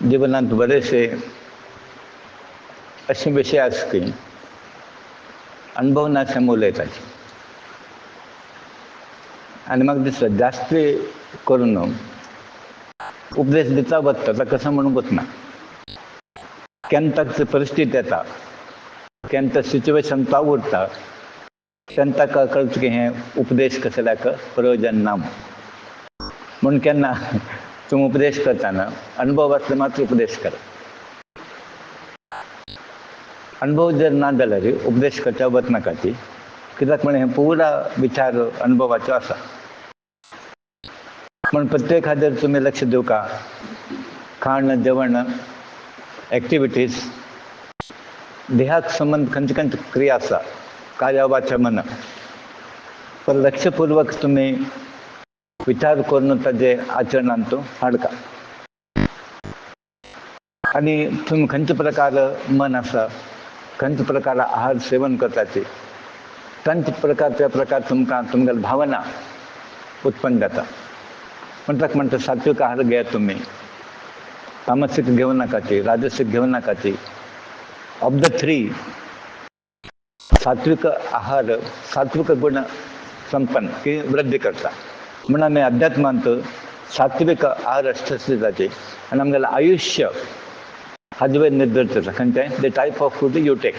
जीवनात बरेचसे असे विषय असते अनुभवण्याच्या मुलं येतात आणि मग दिसलं जास्त करून उपदेश दिता बघता तर कसं म्हणून बघ ना केंतच परिस्थिती येता केंत सिच्युएशन उरता त्यांना कळतं की हे उपदेश कसल्याक प्रयोजन ना म्हणून केन्ना तुम्ही उपदेश करताना अनुभव असले मात्र उपदेश करा. अनुभव जर ना जाल्यार उपदेश करच्या वचनाका ती कित्याक म्हणे हे पुरा विचार अनुभवाचो आसा. म्हणून प्रत्येक हाजेर तुम्ही लक्ष दिवका खाण जेवण ॲक्टिविटीज देहाक संबंध खंयची खंयची क्रिया आसा कार्य वाचा मन पण लक्षपूर्वक तुम्ही विचार करून ताजे आचरणात तो हाडका. आणि तुम्ही खंयचे प्रकार मन आसा खंयचे प्रकार आहार सेवन करताचे तांचे प्रकार त्या प्रकार तुमकां भावना उत्पन्न जाता. म्हणटा सात्विक आहार घ्या तुम्ही तामसिक घेऊ नकाचे राजसिक घेऊ नकाचे. ऑफ द थ्री सात्विक आहार सात्विक गुण संपन्न की वृद्धी करता. म्हणून आम्ही अध्यात्मांत सात्विक आहार असले जाते आणि आमगेलं आयुष्य हाजे वेळ निर्धारित जाता खंयचे the type of food you take.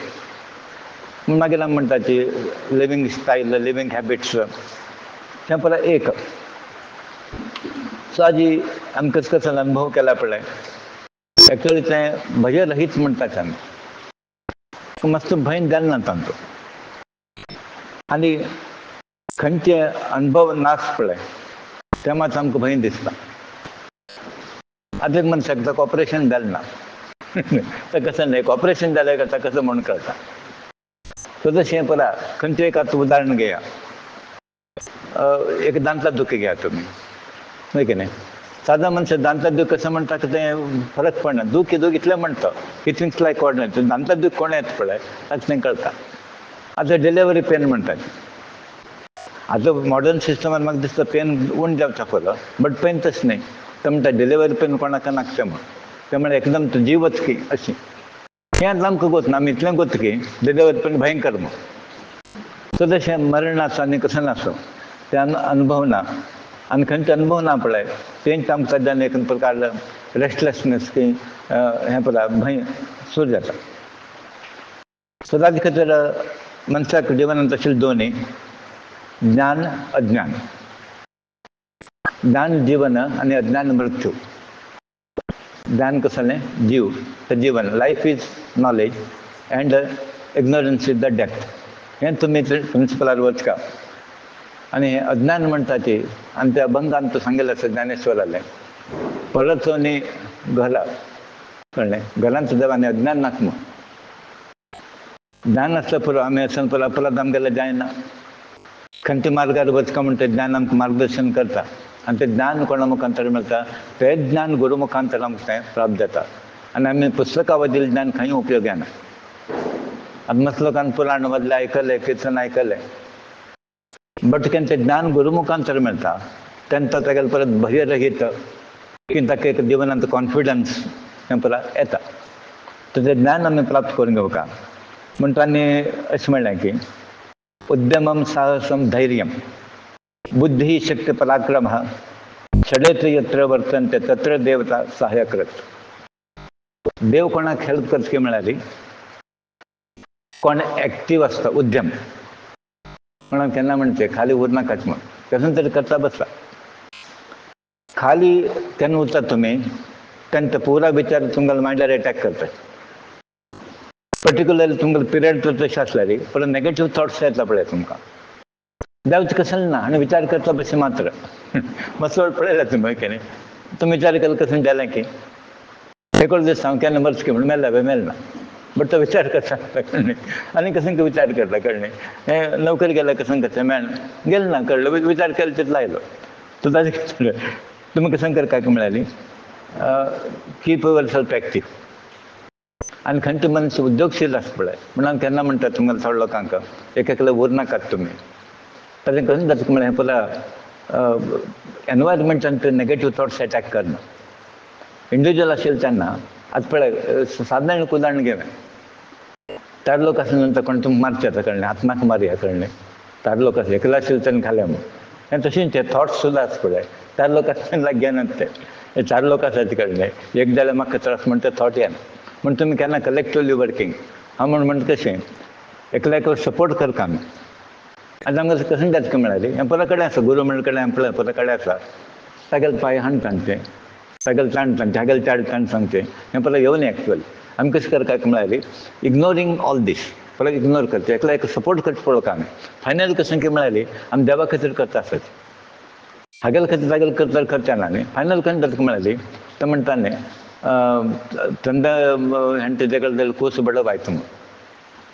मागीर आमी म्हणटा की लिव्हिंग स्टायल लिव्हिंग हॅबिट्स तें परत एक. सो हाजी आमी कसं कसं अनुभव केला पळय एक्चुअली तें भय रहीत म्हणटात आमी मस्त भंय जालना तांचो आनी खंयचे अनुभव नास पळय ते मात आमकां भंय दिसता. आतां एक मनशाक ताका ऑपरेशन जालें ना तर कसं नाही ऑपरेशन जालें का कसं म्हणून कळटा. सो तशें पळय खंयचें एक आतां उदाहरण घेया एक दांतला दुखी घ्या तुम्ही होय की नाही. साधा मनशाक दांतला दूख कसं म्हणटा की तें फरक पडना दूख इतलें म्हणटा ही थिंग्स लायक ऑर्डिनरी दांतला दूख कोण येता पळय ताका तें कळटा. आतां डिलिव्हरी पेन म्हणटात आतां मॉडर्न सिस्टमान म्हाका दिसता पेन उण जावचा पडलो बट पेन तशें न्ही ते म्हणटा डिलिव्हरी पेन कोणाक नाकचें म्हण ते म्हळ्यार एकदम जीव वचकी अशी हें आतां आमकां गोत ना आमी इतलें गोत की डिलिव्हरी पेन भयंकर म्हण. सो तशें मरण आसा आनी कसं नासो ते अनुभव ना आनी खंयचे अनुभव ना पळय तेंच आमकां सद्यान एक प्रकार रेस्टलेसनेस की हें पळय भंय सुरू जाता. सो ताजे खातीर मनशाक जिवनांत आशिल्ले दोनूय ज्ञान अज्ञान. ज्ञान जीवन आनी अज्ञान मृत्यू. ज्ञान कसलें जीव तर जीवन life is knowledge and ignorance is the death. हें तुमी प्रिंसिपलार वचका. आनी हें अज्ञान म्हणटा ती आनी त्या अभंगान तो सांगलेलें आसा ज्ञानेश्वरालें परत न्ही घरा कळ्ळें घरांत सुद्दां आनी अज्ञान नाका म्हूण. ज्ञान आसता पुरो आमी आसन पुरो अपराध आमगेलें जायना. खंयच्या मार्गार वचका म्हण तें ज्ञान आमकां मार्गदर्शन करता आनी तें ज्ञान कोणा मुखांतर मेळटा तें ज्ञान गुरू मुखांतर आमकां तें प्राप्त जाता. आनी आमी पुस्तकां वदिल्लें ज्ञान खंय उपयोग येना. आतां मस्त लोकांनी पुराण मदलें आयकलें किर्तन आयकलें बट तेंचें ज्ञान गुरुमुखांतर मेळटा तेन्ना तेगेलें परत भय रहीत की ताका एक जिवनांत कॉन्फिडन्स हें परत येता. तर तें ज्ञान आमी प्राप्त करून घेवका. म्हण तांणी अशें म्हणलें की उद्यमं साहसं धैर्यं बुद्धी शक्ती पराक्रमः षडेत्र यत्र वर्तन्ते तत्र देवता सहाय्यकृत. देव कोणाक हेल्प करचें म्हळ्यार कोण एक्टीव आसता उद्यम म्हणून केन्ना म्हणचे खाली उरनाकाच म्हण कसं तरी करता बसता. खाली केन्ना उरता तुमी तेन्ना पुरा विचार तुमगेल्या मायंडार अटॅक करता. पर्टिक्युलरली तुमगेलो पिरियड तर तशें आसल्यार परत नेगेटीव थॉट्स येता पळय तुमकां जावचें कसलें ना आनी विचार करता बशें मात्र मातसो वेळ पळयला तुमी की न्ही तुमी विचार केलो कसं जालें की एक दीस हांव केन्ना मरचें म्हणून मेलना बट तो विचार करता कळ्ळें आनी कसं विचार करता कळ्ळें हें नोकरी गेल्यार कसं करता मेळना गेलें ना कळ्ळें विचार केलो तितलो आयलो. तो ताजे खातीर तुमी कसं करता म्हळ्यार कीप युवर सेल्फ एक्टीव. आनी खंयचे मनीस उद्योगशील आसता पळय म्हणून हांव केन्ना म्हणटा तुमकां थोड्या लोकांक एक एकलो उरनाकात तुमी ताणें कशें जाता म्हळ्यार हें पळय एनवायरमेंटान ते नेगेटीव थॉट्स अटॅक करना. इंडिव्हिज्युअल असेल तेन्ना आतां पळय साधारण एक उदाहरण घेवं. 4 लोक आसले कोण तुमकां मारचे आतां कळ्ळें, आत्माक मारया कळ्ळें. 4 लोक आसले एकलो आशिल्ले तेन्ना घाले म्हूण. आनी तशेंच ते थॉट्स सुद्दां आसा पळय 4 लोक आसले तेन्ना घेनात ते. हे 4 लोक आसात ते कळ्ळें. एक जाल्यार म्हाका त्रास म्हणटा ते थॉट येना. म्हण तुमी केन्ना कलेक्टिवली वर्किंग. हांव म्हणटा कशें एकलो एकलो सपोर्ट करता आमी. आतां आमकां कशें जाता म्हळ्यार हें परा कडेन आसा गुरू मंडळ कडेन पळय परा कडेन आसा. तागेले पांय हाणटा तें. तागेले ताणटा तागेले चार ताण सांगचें हें पळय येवनी एक्चुअली. आमी कशें करता म्हळ्यार इग्नोरींग ऑल दीस पळय इग्नोर करता एकलो एक सपोर्ट करता पळोवंक आमी. फायनल कशें की म्हळ्यार आमी देवा खातीर करता आसत. हागेले खातीर तागेले करता करचे ना न्ही. फायनल कशें जाता म्हळ्यार तो म्हणटा न्ही ತಂದೆ ಹೆಂಡತಿ ಜಗಳದಲ್ಲಿ ಕೂಸು ಬಡವಾಯ್ತು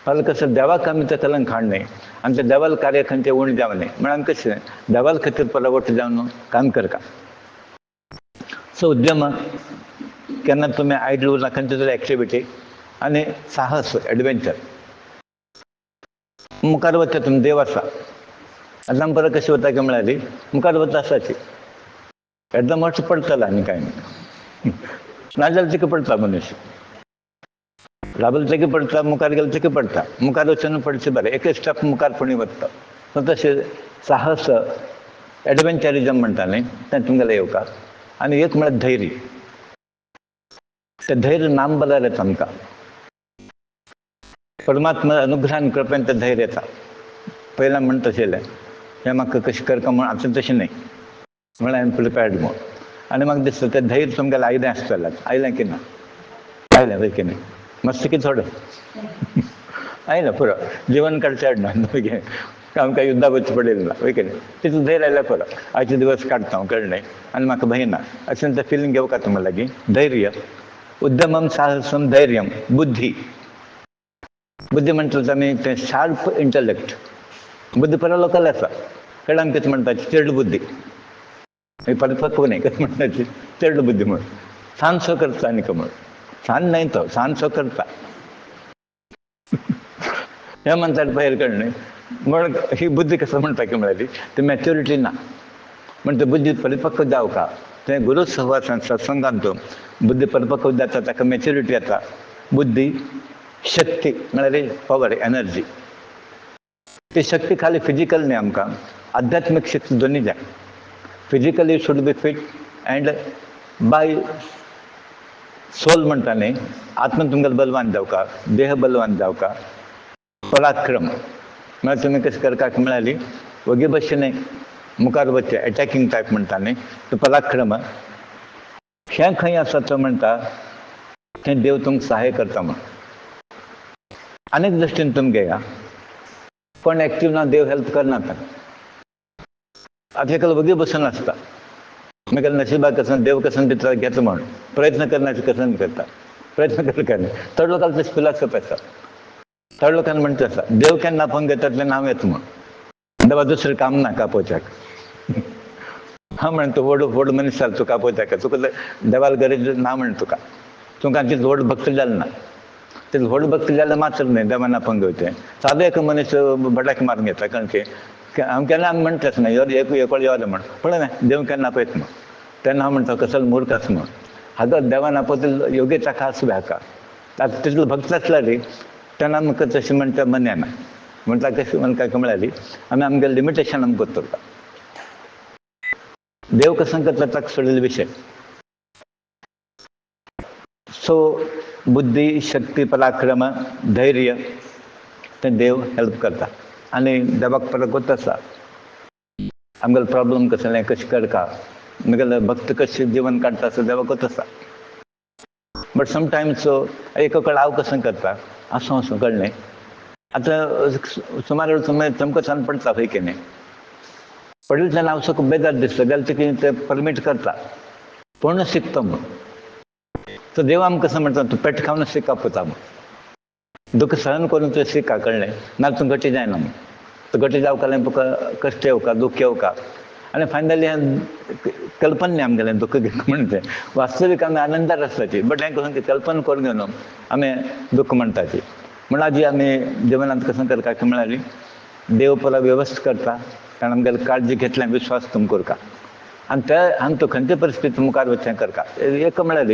వాళ్ళు कसं देवा आमी ते कलन खाणणे आणि ते देवाला कार्य खंयचे उण जावं न्ही म्हण आमी कशें देवाला खातीर परत वोट जावन काम करता. सो उद्यम केन्ना तुमी आयडल उरना खंयची तरी एक्टिविटी आनी साहस एडवेंचर मुखार वता तुमी देव आसा. आतां आमी परत कशें वता काय म्हळ्यार मुखार वता आसाची एकदम वर्ष पडटलो आनी कांय न्ही. नाजाल्यार तिका पडटा मनीस राबल तेगे पडटा मुखार गेले तेगे पडटा. मुखार वचून पडचें बरें एक स्टेप मुखार फुडें वता. सो तशें साहस एडवेंचरिजम म्हणटा न्ही तें तुमगेलें येवका. आनी एक म्हळ्यार धैर्य. तें धैर्य नाम बल्यार येता आमकां. परमात्मा अनुग्रहान कृपेन तें धैर्य येता. पयलें म्हणटा तशें हें म्हाका कशें करता म्हण आतां तशें न्ही म्हळ्यार हांवें प्रिपेर्ड म्हूण. आनी म्हाका दिसता तें धैर्य तुमगेलें आयलें आसतलें. आयलें की ना आयलें वय की न्ही मस्त की थोडें आयलें पुरो जिवन काडचें ना आमकां युद्धा वचचें पडिल्लें ना वय की न्ही. तितून धैर्य आयल्यार पुरो आयचे दिवस काडटा हांव कळ्ळें आनी म्हाका भंय ना अशें तें फिलींग घेवका तुमकां लागीं. धैर्य उद्यमम साहसम धैर्यम बुद्धी. बुद्धी म्हणटलें आमी तें शार्प इंटलेक्ट. बुद्धी परा लोकल आसा कळ्ळें आमी कितें म्हणटा चेड बुद्धी परिपक्व न्ही कशें म्हणटा चेड बुद्धी म्हूण सांजसो करता आनीक म्हूण. सांज न्हय तो सांजसो करता हें म्हणटात पळय कळ्ळें. म्हण ही बुद्धी कसं म्हणटा की म्हळ्यार ती मॅच्युरिटी ना म्हण ते बुद्धी परिपक्व जावका तें गुरू सहवासान सत्संगांत बुद्धी परिपक्व जाता ताका मॅच्युरिटी येता. बुद्धी शक्ती म्हळ्यार पॉवर एनर्जी. ती शक्ती खाली फिजिकल न्ही आमकां आध्यात्मीक शक्ती दोनी जाय. Physically should be fit and by soul म्हणटा न्ही आत्मा तुमगेलो बलवान जावका देह बलवान जावका. पराक्रम म्हळ्यार तुमी कशें करता म्हळ्यार वगे भशेन मुखार वचचें एटॅकींग टायप म्हणटा न्ही तो पराक्रम. हें खंय आसा तो म्हणटा थंय देव तुमकां सहाय करता म्हूण. आनीक दृश्टीन तुमी घेया कोण एक्टीव ना देव हेल्प करना ताका. आतां एकालो वगे बसून आसता म्हगेलें नशिबाक कसं देव कसं दिता घेता म्हूण प्रयत्न करनाचे कसं करता प्रयत्न करता न्ही. थोड्या लोकांक तशी फिलॉसॉफी आसा. थोड्या लोकांनी म्हणटा आसा देव केन्ना आपोवन घेता तेन्ना हांव येता म्हूण देवा दुसरें काम ना कापोवच्याक. हांव म्हणटा व्हड व्हड मनीस जालो तुका आपोवच्याक तुका देवाल गरज ना म्हण तुका तितलें व्हड भक्त जालें ना. तितलें व्हड भक्त जाल्यार मात्र न्ही देवान आपोवन घेवचें. सादो एक मनीस बड्याक मारून घेता कारण की हांव केन्ना आमी म्हणटाच न्ही एक एकोळ यो म्हण पळय ना देव केन्ना आपयता म्हूण. तेन्ना हांव म्हणटा कसलो मूर्ख आसा म्हूण. हाका देवान आपोवता योग्य ताका आसुं हाका. आतां तितलो भक्त आसल्यार तेन्ना आमकां तशें म्हणटा मन येना म्हणटा कशें म्हणटा म्हळ्यार आमी आमगे लिमिटेशन आमकां करता. देव कसं करता ताका सोडिल्लो विशय. सो बुद्धी शक्ती पराक्रम धैर्य तें देव हेल्प करता. आनी देवाक परत कोत आसा आमगेलो प्रॉब्लम कसलें कशें करता म्हगेलें भक्त कशें जिवन काडटा असो देवाक कोत आसा. बट समटायम्स एक हांव कसं करता आसूं आसूं कळ्ळें. आतां सुमार चमको सान पडटा खंय की न्ही पडिल्ले तेन्ना हांव सगळो बेजार दिसता जाल्यार तें परमीट करता पूण शिकता म्हूण. तो देव आमकां कसं म्हणटा तूं पेट खावन शिका पुता म्हूण. दुख सहन करून तुवें शिका कळ्ळें नाजाल्यार तूं गटी जायना म्हूण. तूं गटी जावंक लागलें तुका कश्ट येवका दूख येवका आनी फायनली कल्पना न्ही आमगेलें दूख म्हणटा तें वास्तवीक आमी आनंदार आसताची. बट हें करून कल्पना करून घेवन आमी दूख म्हणटाची. म्हण आजी आमी जिवनांत कसं करता म्हळ्यार देव पळय वेवस्था करता कारण आमगेले काळजी घेतल्या विश्वास तुमकोर का आणि त्या आम तो खंयचे परिस्थिती मुखार वचचें करता एक म्हळ्यार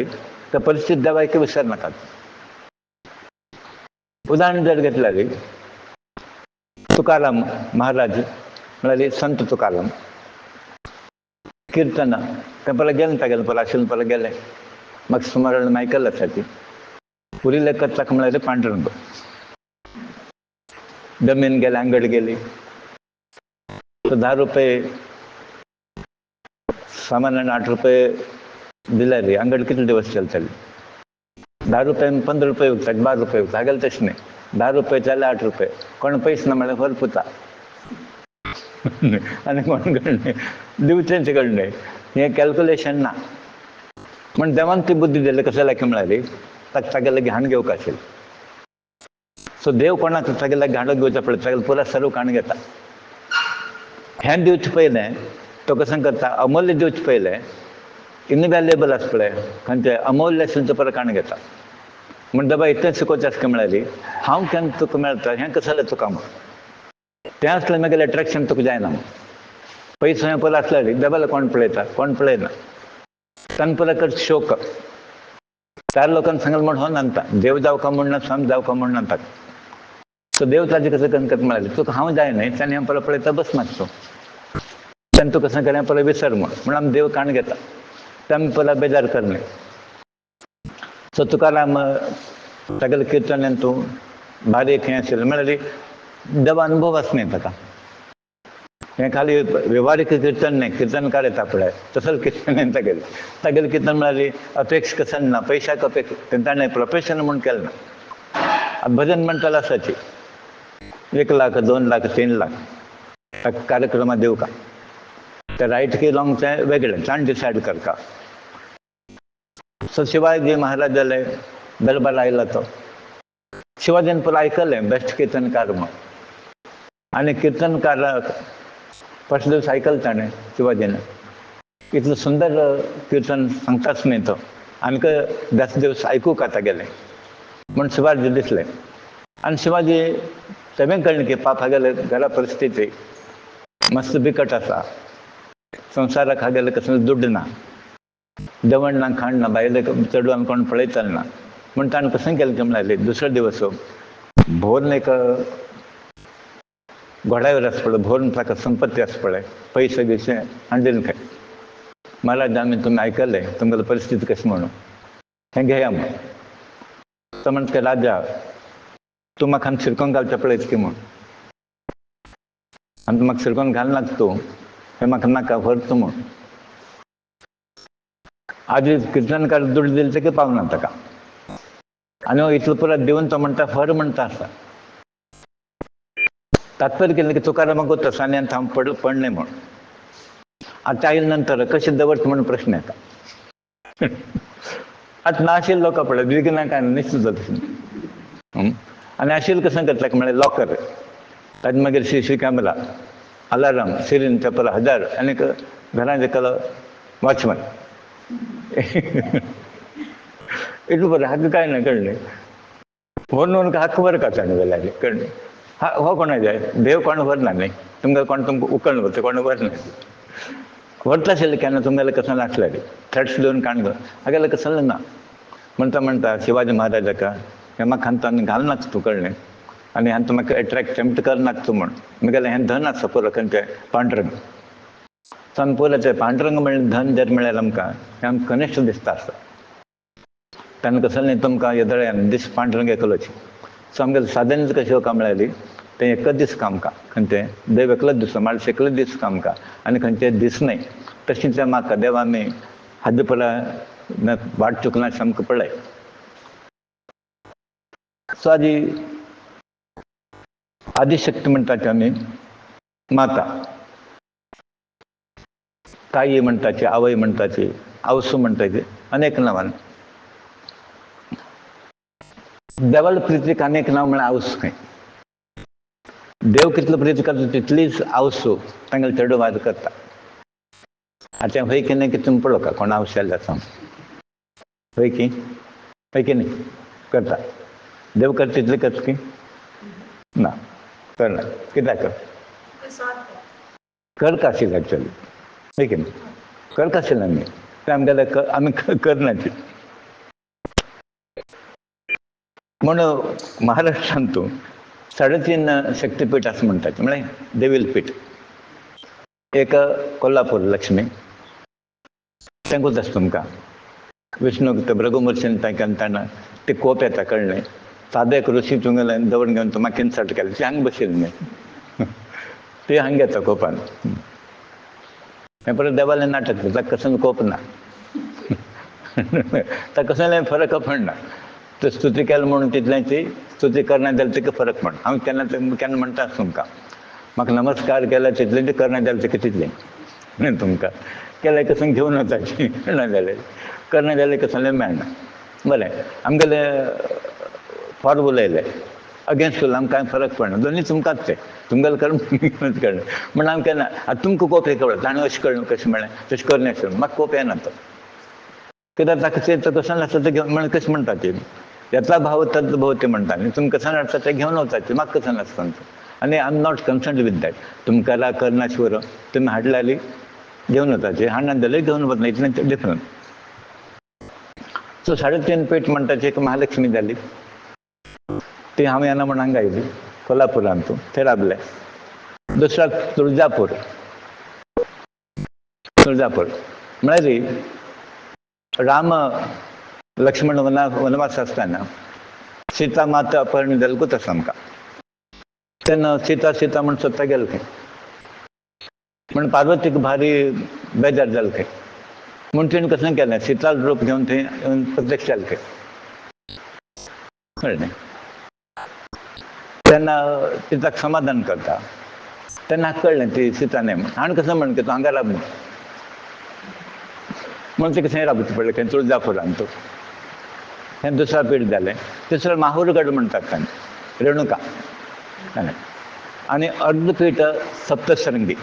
त्या परिस्थिती देवायक विसर नाकात. उदाहरण जर घेतल्यार तुकाराम महाराज म्हळ्यार संत तुकाराम कीर्तना तें पयलें गेलें तेगेलें पयलें आशिल्लें पयलें गेलें म्हाका सुमार आयकल्लें आसा ती पुरी लेखत ताका म्हळ्यार पांडुरंग जमीन गेले अंगड गेली तो 10 रुपये सामान्यान 8 रुपये दिल्यार रे अंगड कितले दिवस चलतली 10 रुपयान 15 रुपये विकता 12 रुपये विकता हागेलें तशें न्ही 10 रुपये जाल्यार 8 रुपये कोण पयस ना म्हळ्यार फरपुता आनी कोण कळ्ळें दिवचेंच कळ्ळें हें कॅल्क्युलेशन ना म्हण देवान ती बुद्धी दिली कशें लायक म्हळ्यार ताका तागेले घाण घेवंक आशिल्लें सो देव कोणाक तागेले घाणो घेवचो पडटा तागेले पुरा सर्व घाण घेता हें दिवचे पयलें तो कसं करता अमूल्य दिवचे पयलें इनवॅल्युएबल आसा पळय खंयचे अमूल्य आशिल्लें तो परत घाण घेता म्हण बाबा इतलें शिकोवचें आसता म्हळ्यार हांव केन्ना तुका मेळटा हें कशें जालें तुका म्हण तें आसलें मागीर एट्रॅक्शन तुका जायना पयस हें पयलें आसल्यार देवाला कोण पळयता कोण पळयना तांणे पयलें कर शोक 4 लोकांक सांगलें म्हण हो नांता देव जावका म्हण ना स्वामी जावका म्हण नांता सो देव ताजें कशें करून करता म्हळ्यार तुका हांव जाय न्हय ताणें हांव पयलें पळयता बस मातसो तेन्ना तूं कशें कर पयलें विसर म्हण आमी देव काण घेता तें आमी पयलें बेजार करना सो तुकाराम तागेलें किर्तनान तूं बारीक हें आशिल्लें म्हळ्यार देवा अनुभव आसना ताका हें खाली व्यवहारीक कीर्तन न्ही कीर्तनकार येता पळय तसोच कीर्तन तागेलें कीर्तन म्हळ्यार अपेक्षा कसन ना पयशाक अपेक्षा ताणें प्रोफेशन म्हूण केलें ना भजन म्हणटालो आसाची 1 लाख 2 लाख 3 लाख ताका कार्यक्रमां दिवका ते रायट की रॉंग तें वेगळें ताणें डिसायड करता सो शिवाजी महाराज जाले दरबार आयला तो शिवाजीन पयलें आयकलें बेस्ट कीर्तनकार म्हूण आनी कीर्तनकाराक फर्स्ट दीस आयकलें ताणें शिवाजीन इतलें सुंदर कीर्तन सांगताच न्ही तो आनीक 10 दीस आयकूंक आतां गेलें म्हूण शिवाजी दिसलें आनी शिवाजी तें कळ्ळें की हागेले घरा परिस्थिती मस्त बिकट आसा संवसाराक हागेले कसलें दुड्ड ना जेवण ना खाण ना भायले चेडवान कोण पळयताले ना म्हूण ताणें कशें केलें की म्हळ्यार दुसरे दिवस भोवन एक घोड्यार आसा पळय भोवन ताका संपत्ती आसा पळय पयशे बियशे हाडून खंय महाराज आमी तुमी आयकलें तुमगेली परिस्थिती कशी म्हणून हें घेया म्हूण तो म्हणटा राजा तूं म्हाका हांगा शिरकोन घालचें पळयत की म्हूण आनी तूं म्हाका शिरकोन घालनाका तूं हें म्हाका नाका व्हरता म्हूण आजी कीर्तनकार दुड्ड दिले तेगे पावना ताका आनी हो इतलो पुरो दिवन तो म्हणटा व्हर म्हणटा आसा तात्पर्य कितें की तुकारामाक तसांनी आनी हांव पडलें म्हूण आतां आयले नंतर कशें दवरता म्हणून प्रश्न येता आतां नाशिल्लो लोक पळय विघ्ना काय निश्चित जाता आनी आशिल्लें कशें करता म्हळ्यार लॉकर ताजे मागीर CC camera alarm Sirin paper 1000 आनीक घरांत एक वॉचमॅन इतलें बरें हाका कांय ना कळ्ळें व्हरून हाक वर का ताणें वेल्यार कळ्ळें हो कोणा जाय देव कोण व्हरना न्ही तुमकां कोण तुमकां उखण व्हरता कोण व्हरना व्हरता आशिल्लें केन्ना तुमगेलें कसं नासलें थ्रेट्स दिवन काण हागेलें कसलें ना म्हणटा शिवाजी महाराजाका हें म्हाका हांगा घालनाका तूं कळ्ळें आनी हांगा तूं म्हाका एट्रॅक्ट टेम्प्ट करनाका तूं म्हूण म्हगेलें हें धन आसा पुरो खंयचें पांडुरंग आमी पयलें तें पांडुरंग म्हणलें धन जर म्हळ्यार आमकां हें आमकां कनिश्ट दिसता आसता ताणें कसलें न्ही तुमकां येदोळ्यान दीस पांडुरंग एकलोच सो आमगेलें साधन कशें येवका म्हळ्यार तें एकच दीस आमकां खंयचें देव एकलोच दिसता माणूस एकलोच दीस आमकां आनी खंयचें दिसनाय तशें तें म्हाका देव आमी हाजे पयलें वाट चुकना सामकें पळय सो हाजी आदिशक्ती म्हणटाची आमी माता ताई म्हणटाची आवय म्हणटाची आवसू म्हणटाची अनेक नांवान देवाल प्रितीक अनेक नांव म्हळ्यार आवसू खंय देव कितलो प्रीत करता तितलीच आवसू तांगेले चेडूं वाद करता आतां हय की न्ही की तुमी पळोवका कोण आवशेल आसा हय की न्ही करता देव करता तितलें करता की ना करना कित्याक कर्क आशिल्लें एक्चुअली, ठीक आहे. कर्क आशिल्लें आमी ते आमगेले आमी करनाची म्हण महाराष्ट्रांत तूं 3.5 शक्तीपीठ असं म्हणटात, म्हळ्यार देवील पीठ. एक कोल्हापूर लक्ष्मी, तेंकूच आसा तुमकां. विष्णूक ते भृगुमूर्तीन ताणें ते कोप येता कळ्ळें. सादे एक ऋषी तुंगेलें दवरून घेवन तूं मागीर सर्ट केलें ते हांगा बशिल्लें ते हांगा येता कोपान. हें परत देवालें नाटक ताका कसलो कोप ना ताका कसलें फरक पडना. तो स्तुती केलें म्हणून तितलें ती स्तुती करना जाल्यार तिका फरक पडना. हांव केन्ना म्हणटा तुमकां म्हाका नमस्कार केला तितलें ती करना जाल्यार तिका तितलें तुमकां केल्यार कसं घेवन वचाची ना जाल्यार करना जाल्यार कसलें मेळना. बरें, आमगेले फॉर्म उलयले अगेन्स्ट रूल आमकां कांय फरक पडना, दोनी तुमकांच तें तुमगेलें कर कळना म्हण हांव केन्ना आतां तुमकां कोप हे कळटा ताणें अशें कळ्ळें कशें म्हळें तशें करना आशिल्लें म्हाका कोप येना तो. कित्याक ताका तें कसं आसता तें घेवन म्हण कशें म्हणटा ती येतला भाव तद भोवती म्हणटा न्ही. तुमकां कसं आसता तें घेवन वचाचें म्हाका कसं आसता आनी I am not concern with that. तुमकां कला करना शिवरो तुमी हाडल्यार घेवन वचाचें, हाडना जाल्यार घेवन वचना, इतलें डिफरंट. सो 3.5 पीठ म्हणटाची एक महालक्ष्मी जाली. ती हांव येना म्हण हांगा आयली कोल्हापुरांत तूं थंय राबलें. दुसरो तुळजापूर म्हळ्यार राम लक्ष्मण वनवास आसतना सीता माता अपहरण जालें आसा आमकां. तेन्ना सीता म्हण सोदता गेलो खंय म्हण पार्वतीक भारी बेजार जालें खंय म्हूण तिणें कसलें केलें सीता रूप घेवन थंय प्रत्यक्ष जालें खंय कळ्ळें. तेन्ना ती ताका समाधान करता तेन्ना कळ्ळें ती सीता न्ही म्हण. हाणें कसं म्हण तूं हांगा राब म्हण तिका थंय राबचें पडलें खंय तुळजापुरांत तूं. हें दुसरो पीठ जालें. तिसरो माहूरगड म्हणटात ताणें रेणुका ताणें. आनी अर्धपीठ सप्तशृंगी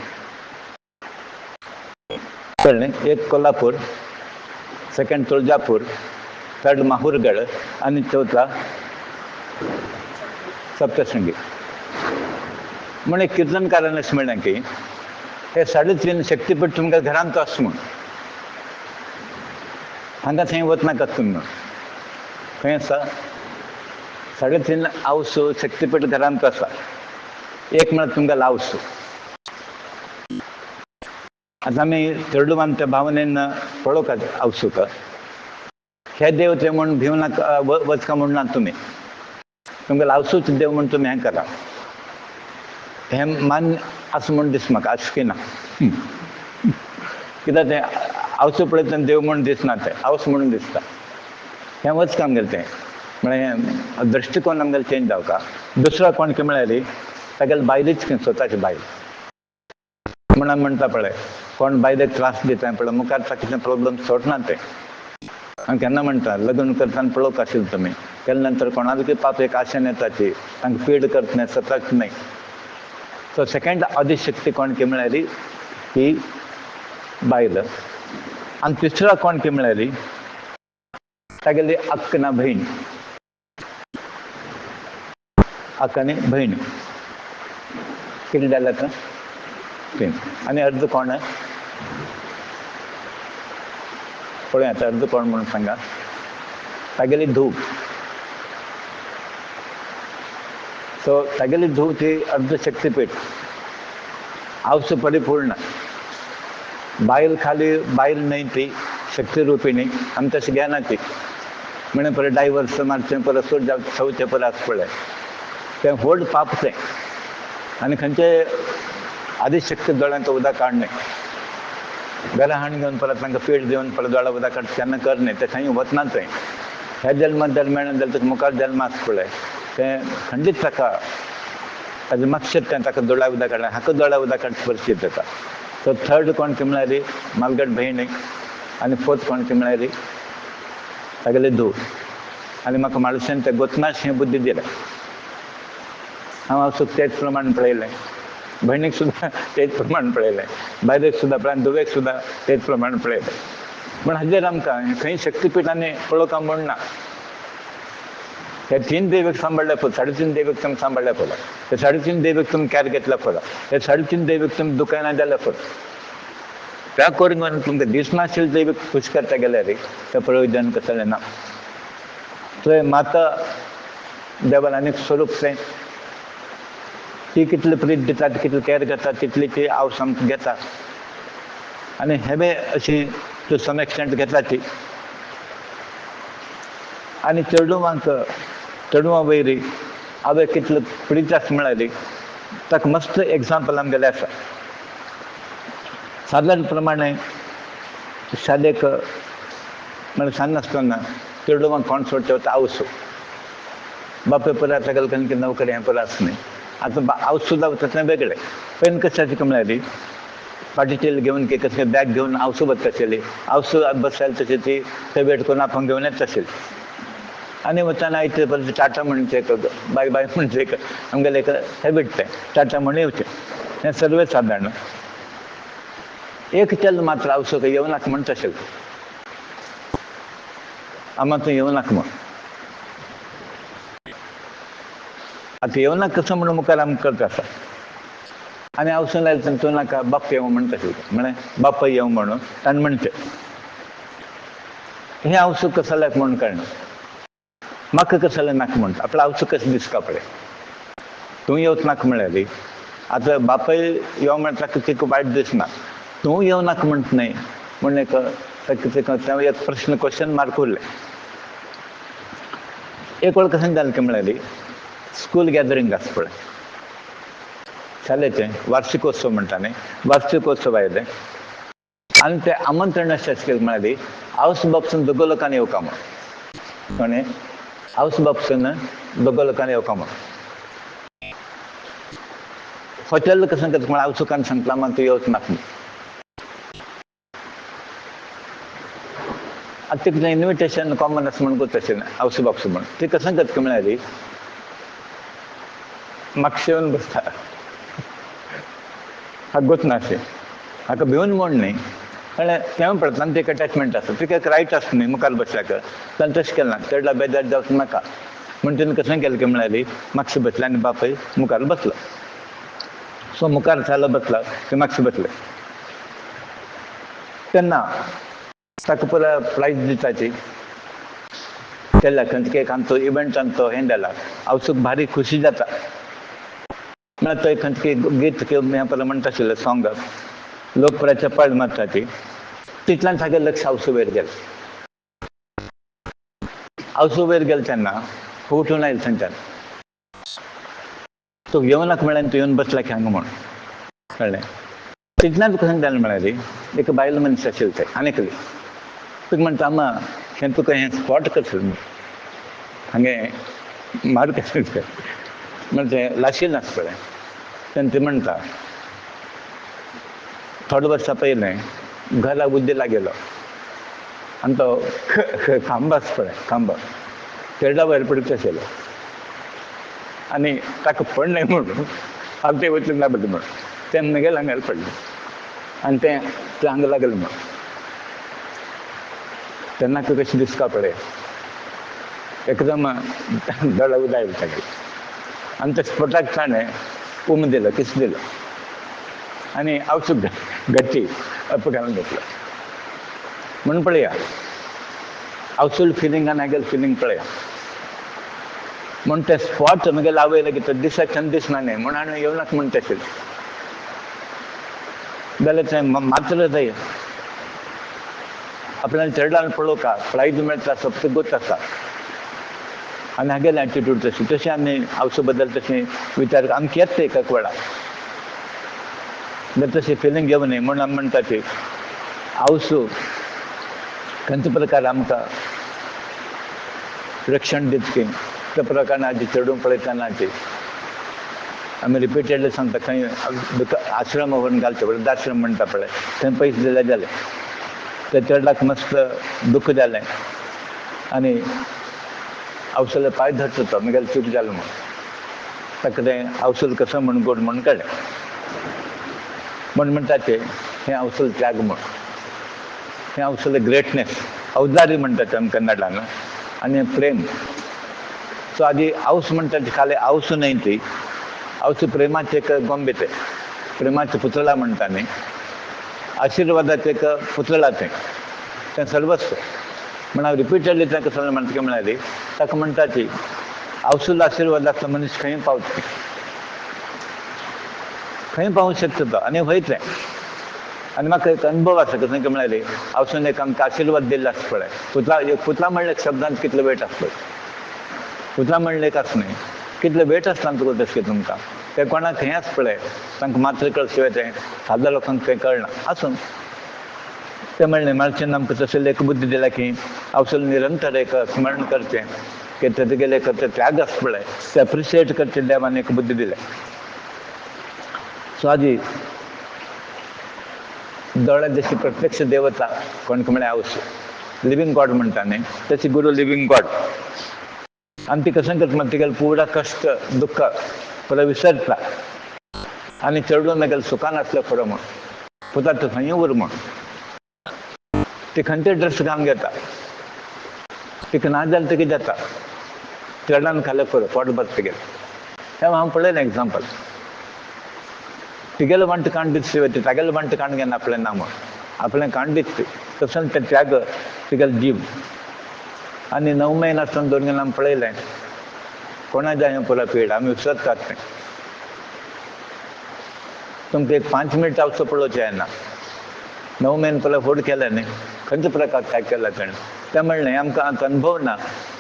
कळ्ळें. एक कोल्हापूर, सेकंड तुळजापूर, थर्ड माहूरगड आनी चौथा सप्तशृंगी. म्हण एक किर्तनकारान अशें म्हणलें की हे 3.5 शक्तीपीठ तुमकां घरांत आसा म्हूण हांगा थंय वचनाकात तुमी म्हूण. खंय आसा 3.5 हावस शक्तीपीठ घरांत आसा. एक म्हळ्यार तुमकां लावस. आतां आमी चेडूवान त्या भावनेन पळोवपाक हावसूक हे देव ते म्हूण भिवू नाका वचका म्हूण ना तुमी. तुमकां लावसूच देव म्हूण तुमी हें करा. हें मान्य आसा म्हूण दिसता म्हाका आसकी ना. कित्याक तें हावसूं पळयतना देव म्हूण दिसना तें हावस म्हणून दिसता. हें वचका आमगेलें तें म्हळ्यार दृश्टिकोन आमगेलो चेंज जावका. दुसरो कोण की म्हळ्यार तागेले बायलेच खंय स्वताची बायल म्हूण आमी म्हणटा पळय कोण बायलेक त्रास दिता पळय मुखार ताका कितें प्रॉब्लम सोडना तें. हांव केन्ना म्हणटा लग्न करतना पळोवंक आशिल्लें तुमी केले नंतर कोणाली पाप एक आशेन येता ती तांकां पीड करता न्ही स्वताच न्ही. सो सेकंड आदिशक्ती कोण की म्हळ्यार ही बायल. आनी तिसरो कोण की म्हळ्यार तागेली अक्क ना भयण. अक्क आनी भयण कितें जालें आतां तीन. आनी अर्द कोण पळय आतां अर्द कोण म्हणून सांगा. तागेली धूव. सो तागेली धूव ती अर्ध शक्तीपीठ हावस परिपूर्ण. बायल खाली बायल न्हय ती शक्ती रुपिणी आमी तशें घेना ती. म्हण परत डायवर्स मारचें परत सूट सवचें परत पळय तें व्हड पाप तें. आनी खंयचे आदिशक्ती दोळ्यांत उदक काडनय घरा हाण घेवन परत तांकां पीठ दिवन परत दोळ्या उदक काड केन्ना करनय. तें थंय वचना थंय. ह्या जल्मांत जर मेळना जाल्यार तुका मुखार जल्म आसा पळय तें खंडीत ताका ताजें मातशें तें ताका दोळ्या उदक काडलें हाका दोळ्या उदक काडची परिस्थिती येता. सो थर्ड कोण की म्हळ्यार मालगड भयण आनी फोर्थ कोण की म्हळ्यार तागेली धूव. आनी म्हाका माळशेन तें गोतनाश हें बुद्धी दिलें. हांव हावसूक तेच प्रमाण पळयलें. भयणीक सुद्दां तेच प्रमाण पळयलें. बायलेक सुद्दां पळय धुवेक सुद्दां तेच प्रमाण पळयलें. पूण हाजेर आमकां खंय शक्तीपीठांनी पळोवका म्हूण ना. हे 3 दैवक सांभाळल्या पळय, 3.5 दैवक तुमी सांभाळल्या पळय, हे 3.5 दैवक तुमी कॅर घेतल्या पळय, हे 3.5 दैवक तुमी दुकानात जाल्या पळय. त्या करून तुमकां दिसनाशिल्ले दैवक खुश करता गेल्यार तें प्रयोजन कसलें ना. थंय माता देवान आनीक स्वरूप तें ती कितले प्रीत दिता, कितले कॅर घेता, तितली ती आवस आमकां घेता. आनी हें अशी टू सम एक्सटेंट घेतला ती. आनी चेडूं वयरी हांवें कितले प्रीत आसा म्हळ्यार ताका मस्त एग्जाम्पल आमगेलें आसा. सादारण प्रमाणे शाळेक म्हळ्यार सान्नासतना चेडूं कोण सोडटा तो आवसू. बापूय पुरो तागेले कणकी नोकरी हें पुरो आसा न्ही. आतां आवस सुद्दां वता वेगळें. पयलीं कशें आसा म्हळ्यार पाटीचेर घेवन कसलें बॅग घेवन आवसू वता आशिल्ली. आवसू बसयली तशी ती थंय वेट करून आपूण घेवन येता आशिल्ली. आनी वताना आयते परत टाटा म्हणचे बाय बाय म्हणचे आमगेलें एक हॅबिट तें टाटा म्हण येवचें हें सर्वे सादारण. एक चल मात्र आवसोक येवनाका म्हणटा आशिल्लो. आमा तूं येवनाका म्हण. आतां येवनाका कसो म्हणून मुखार आमकां करता आसा. आनी आवसून लायले तूं नाका बाप्पा येवं म्हणटा आशिल्लो. म्हळ्यार बाप्पा येवं म्हणून ताणें म्हणचें. हें आवसूक कसो लायक म्हणून कळना. म्हाका कसलें नाका म्हणटा. आपलो आवसो कशें दिसता पळय. तूं येवच नाका म्हळ्यार आतां बापाय यो म्हणटा ताका तिका वायट दिसना. तूं येवं नाका म्हणटा न्हय म्हण एक प्रश्न क्वेश्चन मार्क उरलें. एक वेळ कशें जालें की म्हळ्यार स्कूल गॅदरींग आसा पळय शाळेचें वार्षिकोत्सव म्हणटा न्ही. वार्षिकोत्सव आयलें आनी तें आमंत्रण अशें आशिल्लें म्हळ्यार आवस बापूसून दोगो लोकांनी येवका म्हण. कळ्ळें. आवस बापूसून दोगो लोकांनी येवका म्हण. हॉटेल कशें करता म्हळ्यार आवसुकान सांगतलो मात तूं येवच नाका म्हण. आतां तिका इन्विटेशन कॉमन आसा म्हण करता आशिल्लें आवसो बापूस म्हण. ती कशें करता म्हळ्यार म्हाका येवन बसता. हाका गोतना अशें हाका भिवन म्हण न्ही. कळ्ळें. तें पडटा आनी तिका अटॅचमेंट आसा. तिका एक रायट आसता न्ही मुखार बसल्याक. ताणें तशें केलें ना. चेडला बेजार जावचो नाका म्हण तिणें कशें केलें की म्हळ्यार मातशें बसलें आनी बापूय मुखार बसलो. सो मुखार चालो बसला की मातशें बसलें. तेन्ना ताका पुरो प्रायज दिताची केल्या खंयचे एक आमचो इव्हेंटान तो हें जाला. आवसूक भारी खुशी जाता. म्हळ्यार थंय खंयचे गीत हें पळय म्हणटा आशिल्लें सॉंग लोकप्रियाच्या पळ मारता ती तितल्यान तागेलें लक्ष आवसू वयर गेलें. आवसू वयर गेलें तेन्ना उठून आयलो थंयच्यान. तूं येवं नाका म्हळ्यार तूं येवन बसला की हांगा म्हण. कळ्ळें. तितल्यान कशें जालें म्हळ्यार एक बायल मनीस आशिल्ली थंय आनीकली. तुका म्हणटा अम्मा हें तुका हें स्पॉट कसलें हांगे मार्क कसलें म्हणजे तें लाशिल्लें आसा पळय. तेन्ना ती म्हणटा थोडे वर्सां पयलें घराक उद्देला गेलो आनी तो खांबो आसा पळय खांबो चेडला वयर पडीत आशिल्लो आनी ताका पडलें म्हणून हांव तें वचून लागलें म्हण. तेन्ना गेलें हांगार पडलें आनी तें हांगा लागलें म्हण. तेन्ना कशें दिसता पळय. एकदम दोळा उदायले तागेले आनी त्या स्पॉटाक ताणें उम दिलो किस दिलो आनी आवसूक गच्ची अप घालून घेतलो. म्हणून पळया आवसूल फिलींग आनी हागेलें फिलींग पळया. म्हण ते स्पॉट म्हगेले आवयले की दिसा चंद दिसना न्ही म्हण हांवें येवनाका म्हणटा आशिल्लें. जाल्यार तें मात्र जाय आपल्याला चेडलान पळोवका प्रायज मेळटा सोबत गोत आसा आनी हागेलें एटिट्यूड तशें आमी आवसो बद्दल तशें विचार आमकां येता एक वेळा जाल्यार तशी फिलींग घेवं न्ही म्हूण आमी म्हणटा ती आवसो खंयचे प्रकार आमकां रक्षण दितकी त्या प्रकारान हाजी चेडूं पळयतना हाजी आमी रिपिटेडली सांगता खंय आश्रम व्हरून घालचे वृद्धाश्रम म्हणटा पळय थंय पयशे दिले जालें. त्या चेडलाक मस्त दुख्ख जालें आनी आवसोले पांय धरता तो म्हगेलें चूक जालें म्हूण ताका तें आवसूल कसो म्हूण गोड म्हूण कळ्ळें. म्हूण म्हणटा तें हें आवसूल त्याग म्हूण. हें आवसोलें ग्रेटनेस अवजारी म्हणटा तें आमी कन्नडान आनी प्रेम सो आधी औस म्हणतात खाली औस नाही ती औस प्रेमाचे एक गोंबे ते प्रेमाचे पुतळा म्हणटाने आशिर्वादाचे एक पुतळा ते सर्वस्व म्हण हांव रिपिटेडली ताका सगळें म्हणटा की म्हणाली ताका म्हणटा ती औसुल आशिर्वादातलो मनीस खंय पावता खंय पावूंक शकता तो आनी वयतलें आनी म्हाका एक अनुभव आसा कसं की म्हणाली औसून एक आमकां आशिर्वाद दिल्लो आसता पळय पुतळा म्हणलें शब्दांत कितलो वेट आसता पुतळा म्हणलें एक आसा न्ही कितलो वेट आसता तुका तशें तुमकां तें कोणाक खंय आसा पळय तांकां मात्र कळशिवाय तें साद्या लोकांक तें कळना आसून ते म्हणलें मार्चेन आमकां तसले एक बुद्धी दिला की औसल निरंतर एक स्मरण करचें की तेजे गेले एक त्याग आसता पळय ते एप्रिशिएट करचें देवान एक बुद्धी दिलें सो आजी दोळ्या जशी प्रत्यक्ष देवता कोण म्हळ्यार हाऊस लिव्हिंग गॉड म्हणटा न्ही तशी गुरु लिव्हिंग गॉड आनी ती कसं करता तिगेले पुरा कश्ट दुःख पुरो विसरता आनी चडून मागीर सुखान आसलें खरो म्हूण पुता तूं खंय उर म्हूण ती खंयचे ड्रेस घालून घेता तिका ना जाल्यार ती कितें जाता चडान खालें पुरो पोट भरता तेगेलें हें हांव पळयलें एग्जाम्पल तिगेलें वांट काण दिता शिवाय तागेलें वांट काण घेना आपलें ना म्हूण आपलें काण दिता तसोन तें त्याग तिगेलो जीव आनी 9 म्हयने आसतना 2 गेला आमी पळयलें कोणा जाय पुरो पीड आमी विसरतात तें तुमकां एक 5 मिनट आवचो पळोवचें येना 9 म्हयने पयलें फूड केलें न्ही खंयचे प्रकार काय केला ताणें तें म्हणलें आमकां आतां अनुभव ना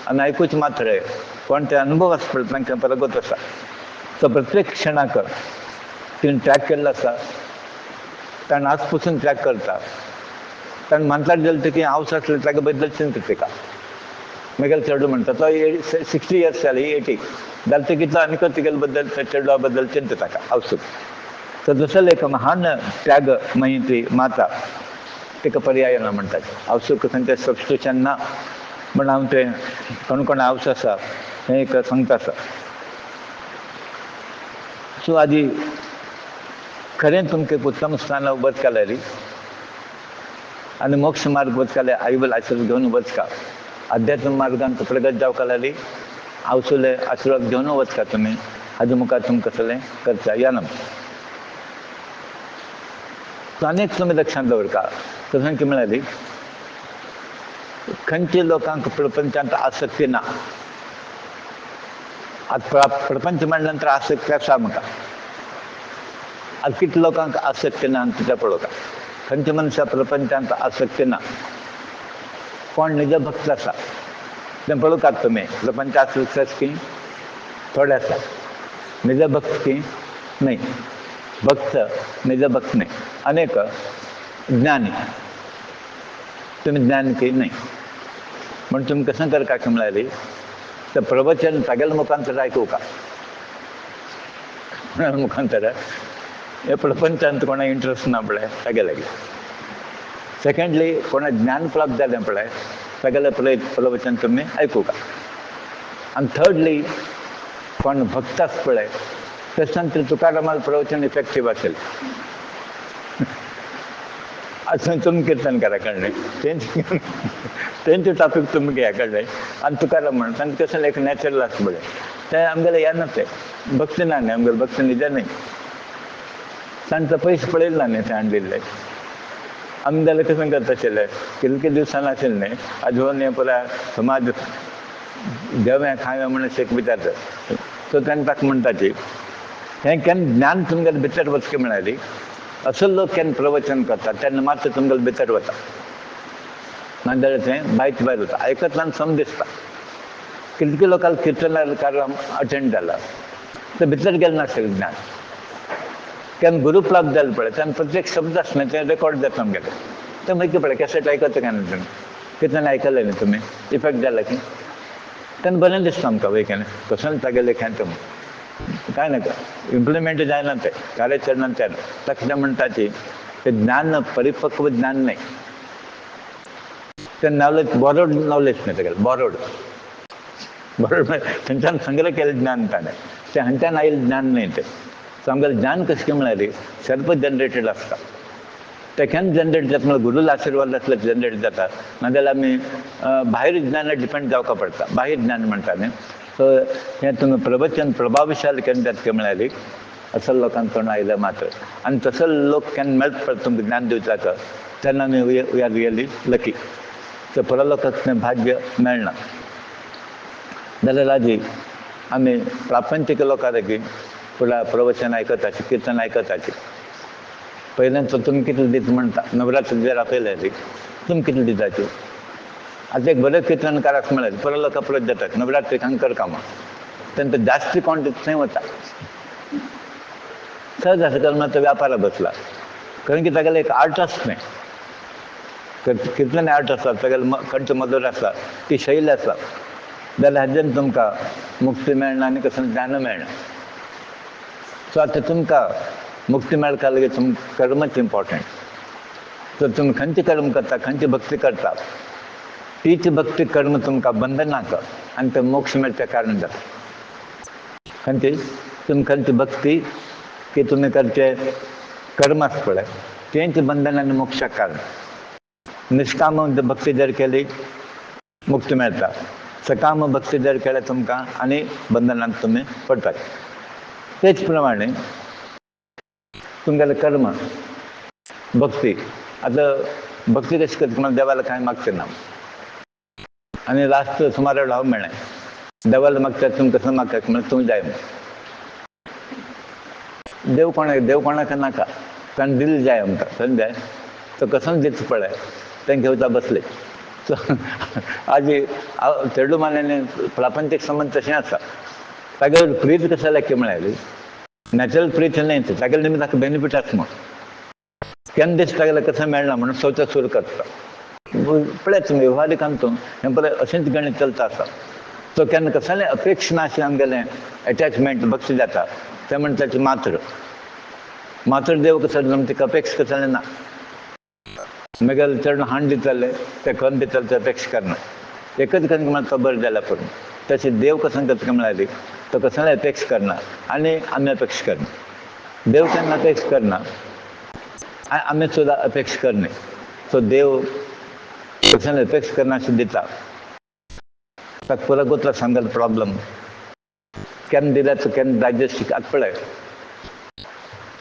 आनी आयकूच मात्र कोण ते अनुभव आसा पळय तांकां प्रगत आसा तो प्रत्येक क्षणाक तिणें ट्रॅक केल्लो आसा ताणें आज पसून ट्रॅक करता ताणें म्हणटात जाल्यार की हावस आसलें ताका बद्दल चिंता तिका मागीर चेडूं म्हणटा तो 60 इयर्स जाली 80 जाल्यार ते कितलो आनीक तिगेले बद्दल त्या चेडवा बद्दल चिंता ताका हावसूक तर जसो एक महान त्याग मागीर ती माता तिका पर्याय ना म्हणटात हावसूक खंयचें सबस्टिट्यूशन ना म्हण हांव तें कोण हावस आसा हें एक सांगता आसा सो आदी खरें तुमकां एक उत्तम स्थान बदकालेली आनी मोक्ष मार्ग बदकाले आईवल आशीर्वाद घेवन वचका अध्यात्म मार्गान प्रगत जावकाली हावसुले आशीर्वाद घेवन वचका तुमी हाजे मुखार तुमकां सगळें करता या नम आनीक तुमी लक्षांत दवरका तशें की म्हळ्यार खंयच्या लोकांक प्रपंचांत आसक्ती ना आतां प्रपंच म्हणल्या नंतर आसक्ती आसा म्हाका आतां कितल्या लोकांक आसक्ती ना आनी तिच्या पळोवका खंयच्या मनशा प्रपंचांत आसक्ती ना कोण निज भक्त आसा तें पळोवकात तुमी प्रपंचांत सक्सेस की थोडे आसा निज भक्त की न्हय भक्त निज भक्त न्हय अनेक ज्ञानी तुमी ज्ञान की न्हय म्हण तुमी कशें करता की म्हळ्यार तें प्रवचन तागेल्या मुखांतर आयकूंका मुखांतर हे प्रपंचांत कोणाक इंट्रस्ट ना पळय तागे लागीं सेकंडली कोणा ज्ञान प्राप्त जालें पळय तागेलें प्रवचन तुमी आयकूंका आनी थर्डली कोण भक्त आसा पळय तेच्या तुकारामाल प्रवचन इफेक्टीव असेल असं तुमी कीर्तन करा कळ्ळें तेंचे टॉपीक तुमी घेया कळ्ळें आनी तुकाराम म्हणून तांचे कसं एक नॅचरल आसता पळय तें आमगेलें येना तें भक्ती ना न्ही आमगेलें भक्ती निज न्ही तांचो पयशे पळयले ना न्ही ते हाडलेले आमी जाल्यार कशें करता आशिल्ले कितके दिवसान आशिल्लें न्ही आजून हें पुराय समाज जेवें खावें म्हणून शेक विचारता सो ताणें ताका म्हणटा की हें केन्ना ज्ञान तुमगेले भितर वचचें म्हळ्यार असो लोक केन्ना प्रवचन करता तेन्ना मात्र तुमगेले भितर वता नाजाल्यार तें भायर भायर वता आयकतना सम दिसता कितके लोकांक कीर्तनार कार्यक्रम अटेंड जाला ते भितर गेलें नासलें ज्ञान केन्ना गुरू प्राप्त जालें पळय तेन्ना प्रत्येक शब्द आसना तें रेकॉर्ड जाता आमगेलें तें मागीर पळय कॅसेट आयकता केन्ना तुमी कीर्तन आयकलें न्ही तुमी इफेक्ट जाला की तेन्ना बरें दिसता आमकां वयकेन कसोन तागेलें खेळ तुमी काय नाका इम्प्लिमेंट जायना तें कार्याचरणांत तेन्ना ताका म्हणटा की तें ज्ञान परिपक्व ज्ञान न्हय तें नॉलेज बॉरोड नॉलेज न्ही तेगेलें बॉरोड थंयच्यान संग्रह केलें ज्ञान ताणें तें हांच्यान आयिल्लें ज्ञान न्हय तें सो आमगेलें ज्ञान कशें म्हळ्यार सेल्फ जनरेटेड आसता ते केन्ना जनरेट जाता म्हळ्यार गुरूला आशिर्वाद आसल्यार जनरेट जाता नाजाल्यार आमी भायर ज्ञानार डिपेंड जावपा पडटा बाह्य ज्ञान म्हणटा न्ही सो हें तुमी प्रवचन प्रभावशाली केन्ना जातलें म्हळ्यार असं लोकांक तोंड आयलें मात्र. आनी तसो लोक केन्ना मेळटा पळय तुमकां ज्ञान दिवचाक, तेन्ना आमी वी आर रियली लकी. तर पुरो लोकांक तें भाग्य मेळना. जाल्यार आजी आमी प्रापंचीक लोकां देखील पुरा प्रवचन आयकताची, किर्तन आयकताची. पयल्यान तुमी कितले दीत म्हणटा, नवरात्री जर आपयले तुमी कितले दिताच्यो. आतां एक बरे किर्तनकाराक म्हळ्यार पुरो लोक अप्रोच जातात, नवरात्रीक हांगा कर कामां. तेन्ना जास्ती कोण थंय वता. सहज असं करून तो व्यापारा बसला, कारण की तागेलें एक आर्ट आसा न्ही. कितलें आर्ट आसा, तागेलें खंयचो मधुर आसा, ती शैली आसा, जाल्यार हाजेन तुमकां मुक्ती मेळना आनी कसलें ज्ञान मेळना. सो आतां तुमकां मुक्ती मेळका लागीं तुमकां कर्मच इम्पॉर्टंट. सो तुमी खंयचें कर्म करता, खंयची भक्ती करता, तीच भक्ती कर्म तुमकां बंधनाक आनी तें मोक्ष मेळचें कारण जाता. खंयची तुमी खंयची भक्ती की तुमी करचे कर्म आसा पळय, तेंच बंधन आनी मोक्षाक कारण. निश्काम भक्ती जर केली मुक्ती मेळटा, सकाम भक्ती जर केल्यार तुमकां आनी बंधनांत तुमी पडटात. तेच प्रमाणे तुमगेलें कर्म भक्ती. आतां भक्ती कशी करता, तुम्हाला देवाला कांय मागचें ना आनी लास्ट सुमार हांव मेळ्ळें, देवाला मागतात तुमी कसं मागतात म्हणल्यार तुमी जाय म्हण. देव कोणाक नाका, कारण दिल जाय आमकां, खंय जाय तो कसो दिता पळय तें घेवचा बसले. सो आजी चेडू मान्यानी प्रापंचीक संबंध तशें आसा. तागेले प्रीत कशें जालें म्हळ्यार नॅचरल प्रीत न्हय, तागेले निमित्त ताका बेनिफीट आसा म्हण. केन्ना दीस तागेलें कसं मेळना म्हणून सोदचें सुरू करता. पळयात तुमी व्यवहारीक हातूंत हें पळय अशेंच गणीत चलता आसा. सो केन्ना कसलें अपेक्षा ना अशें आमगेलें एटॅचमेंट भक्ती जाता, तें म्हणटा तें मात्र देव कसो तिका अपेक्षा कसलें ना. म्हगेलें चेडूं हांण दितलें तें खंय दितलें तें अपेक्षा करना. एकच कणक म्हळ्यार तो बरें जाल्यार पुरो. तशें देव कसो करता म्हळ्यार तो कसलें अपेक्षा करना आनी आमी अपेक्षा करना. देव केन्ना अपेक्षा करना, आमी सुद्दां अपेक्षा करना. सो देव कसलें अपेक्षा करना अशें दिता. ताका पुरो गुतला सांगल प्रॉब्लम केन्ना दिल्यार तो केन्ना डायजेस्ट. आतां पळय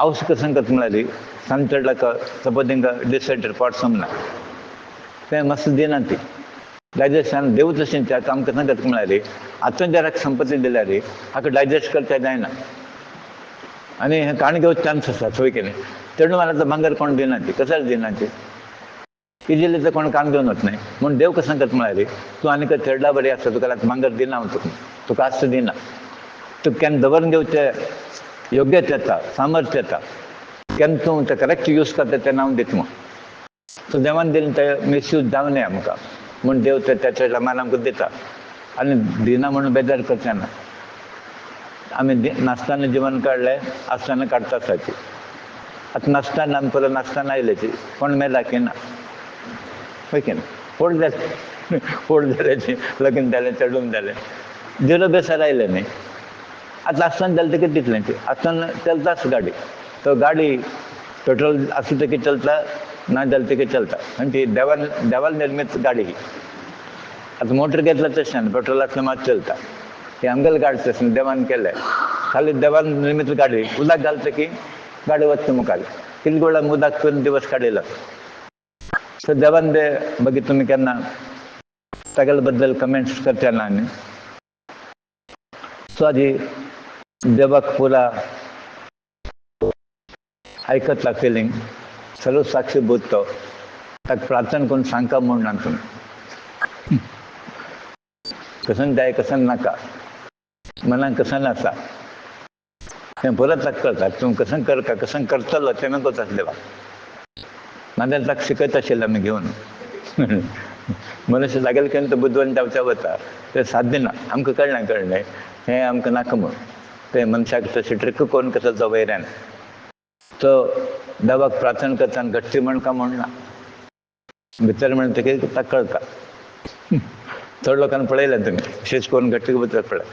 औस कसं करता म्हळ्यार सांज चडलाक सपोज तांकां डिसेंट्री पोट समना तें मस्त दिना ती डायजेशन. देव तशें आतां आमकां कसं करता म्हळ्यार आतां जर संपत्ती दिल्यार हाका डायजेस्ट करचें जायना आनी हें काण घेवचे चान्स आसा. चोय कितें चेडूं मारता भांगर कोण दिना ती, कशाक दिना ती, इजिली तर कोण कान घेवन वचनाय. म्हूण देव कसं करता म्हळ्यार तूं आनीक चेडला बरी आसा, तुका आतां भांगर दिना हांव तुका आस्त दिना. तुका केन्ना दवरून घेवचें योग्यता येता, सामर्थ्य येता, केन्ना तूं तें करेक्ट यूज करता तेन्ना हांव दिता म्हूण. सो देवान दिलें तें मिसयूज जावं न्हय आमकां म्हूण देव त्या प्रमाण आमकां दिता. आनी दिना म्हणून बेजार करचें ना. आमी नासतना जिवन काडलें, आसतना काडटा आसाची. आतां नासतना आमी परत नासतना आयल्याची कोण मेला की ना, पळय की ना. फोड जाल्याची, लगीन जालें, चेडून जालें, झिरो बेसार आयलें न्ही. आतां आसतना जालें तें कितें दितलें ती. आसतना चलताच गाडी, तो गाडी पेट्रोल आसता तें चलता, ना जाल्यार तें चलता. आनी ती देवाल निर्मीत गाडी ही. आतां मोटर घेतला तशें ना, पेट्रोल आसल्यार मात चलता. ही आमगेली गाडी तशें देवान केलें. खाली देवान निर्मीत गाडी, उदक घालता की गाडी वचता मुखार. कितले वेळा उदक करून दिवस काडिलो. सो देवान दे बघी तुमी केन्ना तागेले बद्दल कमेंट्स करचे ना न्ही. सो आजी देवाक पुरा आयकतला फिलींग, सर्व साक्षीभूत तो, ताका प्रार्थना करून सांगता म्हूण ना तुमी. कसन जाय कसन नाका, मनाक कसन आसा तें परत ताका कळटा. तूं कसन करता, कसन करतलो तें कोताच देवा. नाजाल्यार ताका शिकयत आशिल्लें आमी घेवन. मनुश्य लागेल केन्ना तो बुद्धवन जावच्या वता तें साध्य ना. आमकां कळ्ळें हें आमकां नाका म्हूण. तें मनशाक तशें ट्रिक करून कसो तो वैऱ्यान तो देवाक प्रार्थना करता आनी घट्टी म्हणका म्हूण ना. भितर म्हणटा की ताका कळटा. चड लोकांनी पळयलें तुमी विशेश करून घट्टी भितर पळय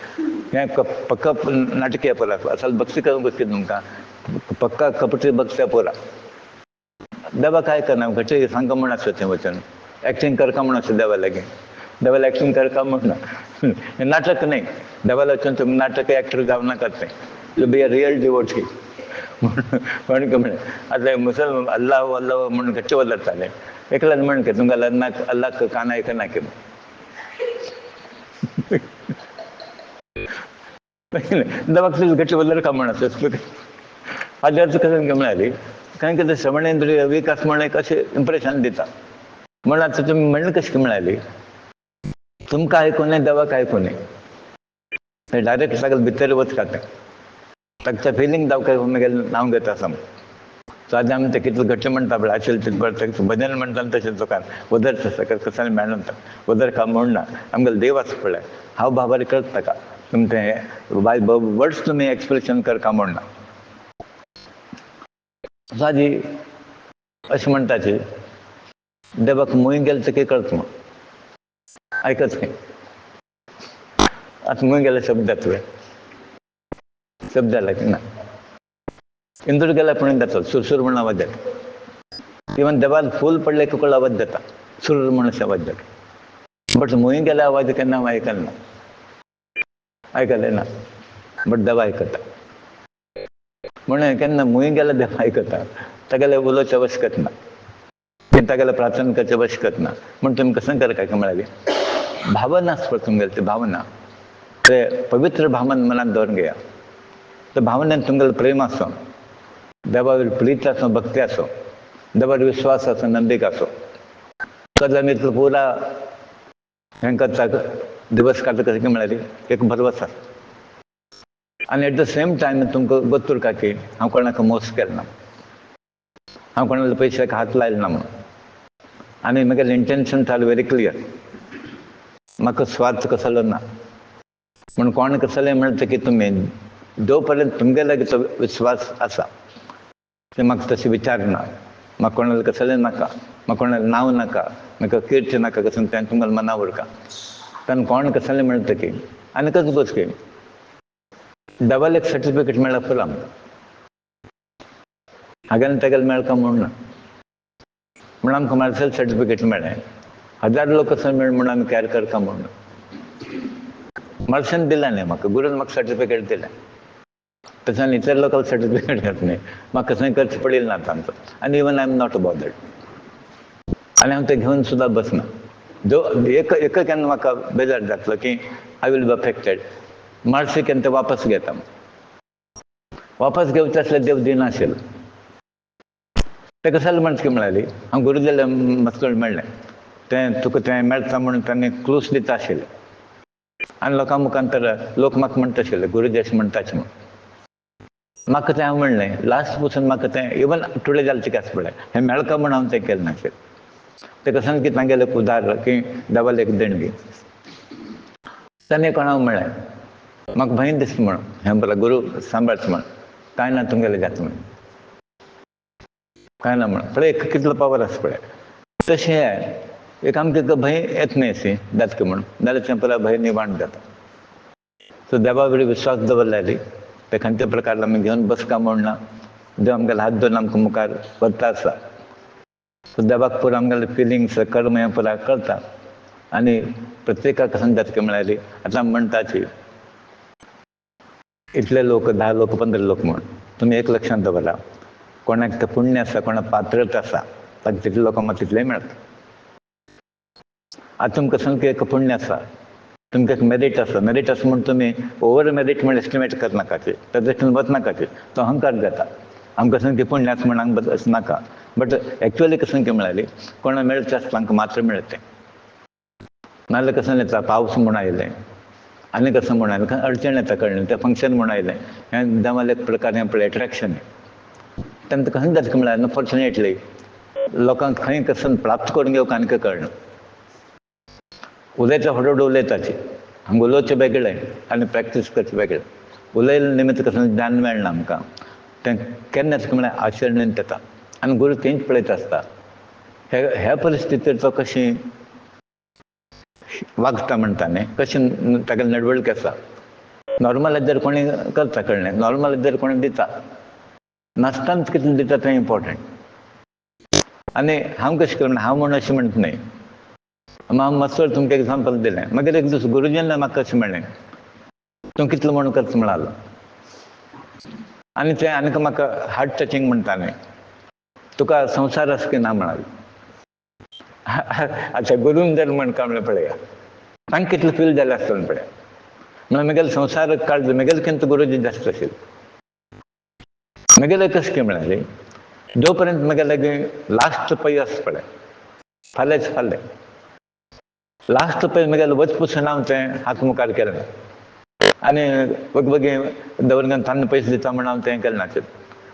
हें पक्का नाटकी पुरा. असल भक्ती करूंक कितें तुमकां पक्का कपटी भक्ती पुरा. देवा काय करना, घट्टी सांगता म्हूण आसता तें वचन, एक्टींग करता म्हूण आसता देवा लागीं. डबल ॲक्टिंग कर का म्हणणं. हे नाटक नाही. डबल वचून तुम्ही नाटक ॲक्टर जाऊ नका ते. To be a real devotee म्हणून का म्हणे आता मुसलमान अल्लाह अल्लाह म्हणून गच्च वदर चाले एकलाच म्हण के तुमका लग्नाक अल्लाह काना ऐक ना के दवाक गच्च वदर का म्हणत हाजे अर्थ कसं म्हणाली कारण की ते श्रवणेंद्रिय विकास म्हणून कसे इम्प्रेशन दिता म्हणून आता तुम्ही म्हणलं कशी मिळाली तुमका ऐकू नये दवाक ऐकू नये डायरेक्ट सगळं भितर वच खाते ताच्या फिलिंग दाव काय गेलं नाव घेता सम सो आमी ते कितले घट्ट म्हणटा पळय आशिल्ले तितले बरें भजन म्हणटा तशें दुकान उदर सकल कसांनी मेळटा उदर का म्हणना आमगेलो देव आसा पळय हांव बाबारी कळत ताका तुमी तें बाय वर्ड्स तुमी एक्सप्रेशन कर का म्हणना साजी अशें म्हणटाची देवाक मुंय गेले ते कळत मग ऐकत नाही आता मुंय गेले शब्द तुवें शब्द जाला की ना इंदूर गेला पण जातो सुरसुर म्हणून आवाज जाता इवन देवाल फूल पडले की कळ आवाज जाता सुर म्हणून आवाज जाता बट मुंय गेला आवाज केन्ना हांव आयकल ना आयकले ना बट देवा आयकता म्हणून केन्ना मुंय गेला देवा आयकता तागेले उलोवचें आवश्यकत ना तागेले प्रार्थना करचें आवश्यकत ना म्हणून तुमी कसं कर काय म्हणाली भावना आसता तुमगेले ती भावना ते पवित्र भावना मनात दवरून घेया त्या भावनेन तुमगेलो प्रेम आसो देवा वयली प्रीत आसो भक्ती आसो देवा वयलो विश्वास आसो नंदीक आसो तर आमी पुरा हें करता दिवस काडटा कशें म्हळ्यार एक भरवस आसा आनी एट द सेम टायम तुमकां गोत उरता की हांव कोणाक मोस केलो ना हांव कोणाले पयशाक हात लायलो ना म्हणून आनी म्हगेलें इंटेंशन जालें वेरी क्लियर म्हाका स्वार्थ कसलो ना म्हणून कोण कसलें म्हणटा की तुमी जो पर्यंत तुमगेले तो विश्वास आसा ते म्हाका तशें विचारना म्हाका कोणालें कसलें नाका म्हाका कोणालें नांव नाका म्हाका किर्त नाका कसं तें तुमगेलें मना उरता कारण कोण कसलें म्हणटा की आनी कसो गोश्ट की डबल एक सर्टिफिकेट मेळ्ळा पुरो आमकां हागेले तेगेले मेळका म्हणून ना म्हणून आमकां मार्शल सर्टिफिकेट मेळ्ळें 1000 लोक कसं मेळ म्हणून आमी कॅर करता म्हणून मार्शन दिलें न्ही म्हाका गुरून म्हाका सर्टिफिकेट दिलें तशें इतर लोकल सर्टिफिकेट घेत न्ही म्हाका कसंय खर्च पडिल्लो ना तांचो आनी even I am not bothered आनी हांव तें घेवन सुद्दां बसना जो एक केन्ना म्हाका बेजार जातलो की I will be affected marks केन्ना ते वापस घेता वापस घेवचें आसल्यार देव दिनाशिल्लो ते कसले म्हणटा म्हणाली हांव गुरुदेव मस्कळ मेळ्ळें तें तुका तें मेळटा म्हणून ताणें क्लूज दिता आशिल्ले आनी लोकां मुखांतर लोक म्हाका म्हणटा आशिल्ले गुरुजी अशें म्हणटाचे म्हणून म्हाका तें हांव म्हणलें लास्ट पसून म्हाका तें इवन टुडे जालें चिक आसा पळय हें मेळका म्हूण हांव तें केलें नाशिल्लें ते कसं की तांगेले उदार की डबल एक देणगी ताणें कोणाक म्हणलें म्हाका भंय दिसता म्हणून हें बरें गुरू सांबाळच म्हण कांय ना तुमगेलें घेता म्हणून कांय ना म्हणून पळय कितलो पावर आसा पळय तशें एक आमकां भंय येत न्ही सी जाता म्हणून जाल्यार तें परत भंय निवारण जाता सो देवा वयली विश्वास दवरलेली ते खंयचे प्रकार आमी घेवन बसका म्हणना देव आमगेले हात धरून आमकां मुखार व्हरता आसा सो देवाक पुरो आमगेले फिलिंग्स कर्म हें पुराय कळटा आनी प्रत्येकाक कसं जाता म्हळ्यार आतां म्हणटाची इतले लोक 10 लोक 15 लोक म्हण तुमी एक लक्षांत दवरा कोणाक तें पुण्य आसा कोणाक पात्रता आसा ताका तितले लोक म्हाका तितलेय मेळटा आतां तुमकां सांग की एक पुण्य आसा तुमकां एक मेरीट आसा म्हूण तुमी ओवर मेरीट म्हण एस्टिमेट करनाकाचे त्या दृश्टीन वचनाकाचे तो अहंकार जाता आमकां सांग की पुण्य आसा म्हण हांगा अशें नाका बट एक्चुअली कसं की म्हळ्यार कोणाक मेळचें आसता तांकां मात्र मेळटा नाजाल्यार कसं येता पावस म्हूण आयलें आनी कसं म्हूण आयलें अडचण येता कळ्ळें तें फंक्शन म्हूण आयलें हें देवालें एक प्रकार हें पळय एट्रॅक्शन तेन्ना कसं जाता म्हळ्यार अनफॉर्च्युनेटली लोकांक खंय कसं प्राप्त करून घेवंक आनीक कळना उलयता हडूहडू उलयताची हांगा उलोवचें वेगळें आनी प्रॅक्टीस करचें वेगळें उलयले निमित्त कसं ज्ञान मेळना आमकां तें केन्ना येता म्हळ्यार आचरणेंत येता आनी गुरू तेंच पळयत आसता ह्या परिस्थितीर तो कशी वागता म्हणटा न्ही कशी तागेली नडवळीक आसा नॉर्मल हेजेर कोणी करता कळ्ळें नॉर्मल हेजेर कोणी दिता नासतना कितलें दिता तें इम्पॉर्टंट आनी हांव कशें करना हांव म्हूण अशें म्हणटा न्ही हांव मस्तोर तुमकां एग्जांपल दिलें. मागीर एक दीस गुरुजीन म्हाका कशें म्हणलें, तूं कितलो म्हूण करता म्हणालो. आनी ते आनीक म्हाका हार्ट टचिंग म्हणटालें, तुका संवसार आसा की ना म्हणाले. अच्छा, गुरून जर म्हणटा म्हणलें पळया, तांकां कितलें फील जालें आसतलें पळया. म्हणून म्हगेलो संवसार काळज म्हगेले किंत गुरुजी जास्त आशिल्ले. म्हगेलें कशें की म्हणाले, जो पर्यंत म्हगेले लास्ट पै आसा पळय, फाल्यांच फाल्यां लास्ट पै म्हगेलें वच पसून हांव तें हात मुखार केलें ना. आनी वगवेगळी दवरगन तांणे पयशे दिता म्हण हांव तें केलें नाशिल्लें.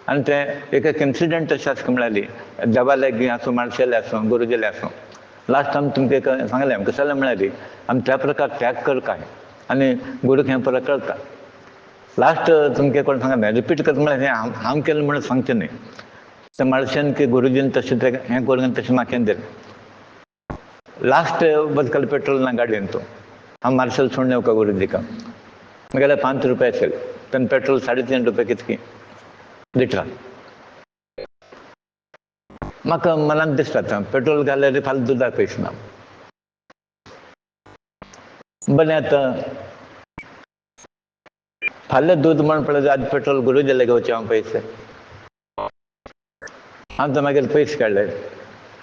आनी तें एक इन्सिडंट अशें आसा म्हणाली, देवाले आसूं, माणशेले आसूं, गुरुजीले आसूं, लास्ट आमी तुमकां एक सांगलें कशें जालें म्हणाली, आमी त्या प्रकार त्याग करता आनी गुरूक हें परत कळटा. लास्ट तुमकां कोण सांगलें रिपीट करता म्हळ्यार हें हांव केलें म्हणून सांगचें न्ही. त्या माणशेन की गुरुजीन तशें तें हें करून तशें म्हाका हें दिलें. लास्ट बदकल पेट्रोल ना गाडयेन तूं, हांव मार्शल सोडून येवं का गुरुजी का. म्हगेले ₹5 आशिल्ले, तेन्ना पेट्रोल ₹3.5 कितकी लिटरान. म्हाका मनांत दिसता पेट्रोल घाल्यार फाल्यां दुदाक पयशे ना. बरें आतां फाल्यां दूद म्हण पळय आतां पेट्रोल गुरुजीले घेवचे हांव पयशे. हांव तर मागीर पयशे काडले.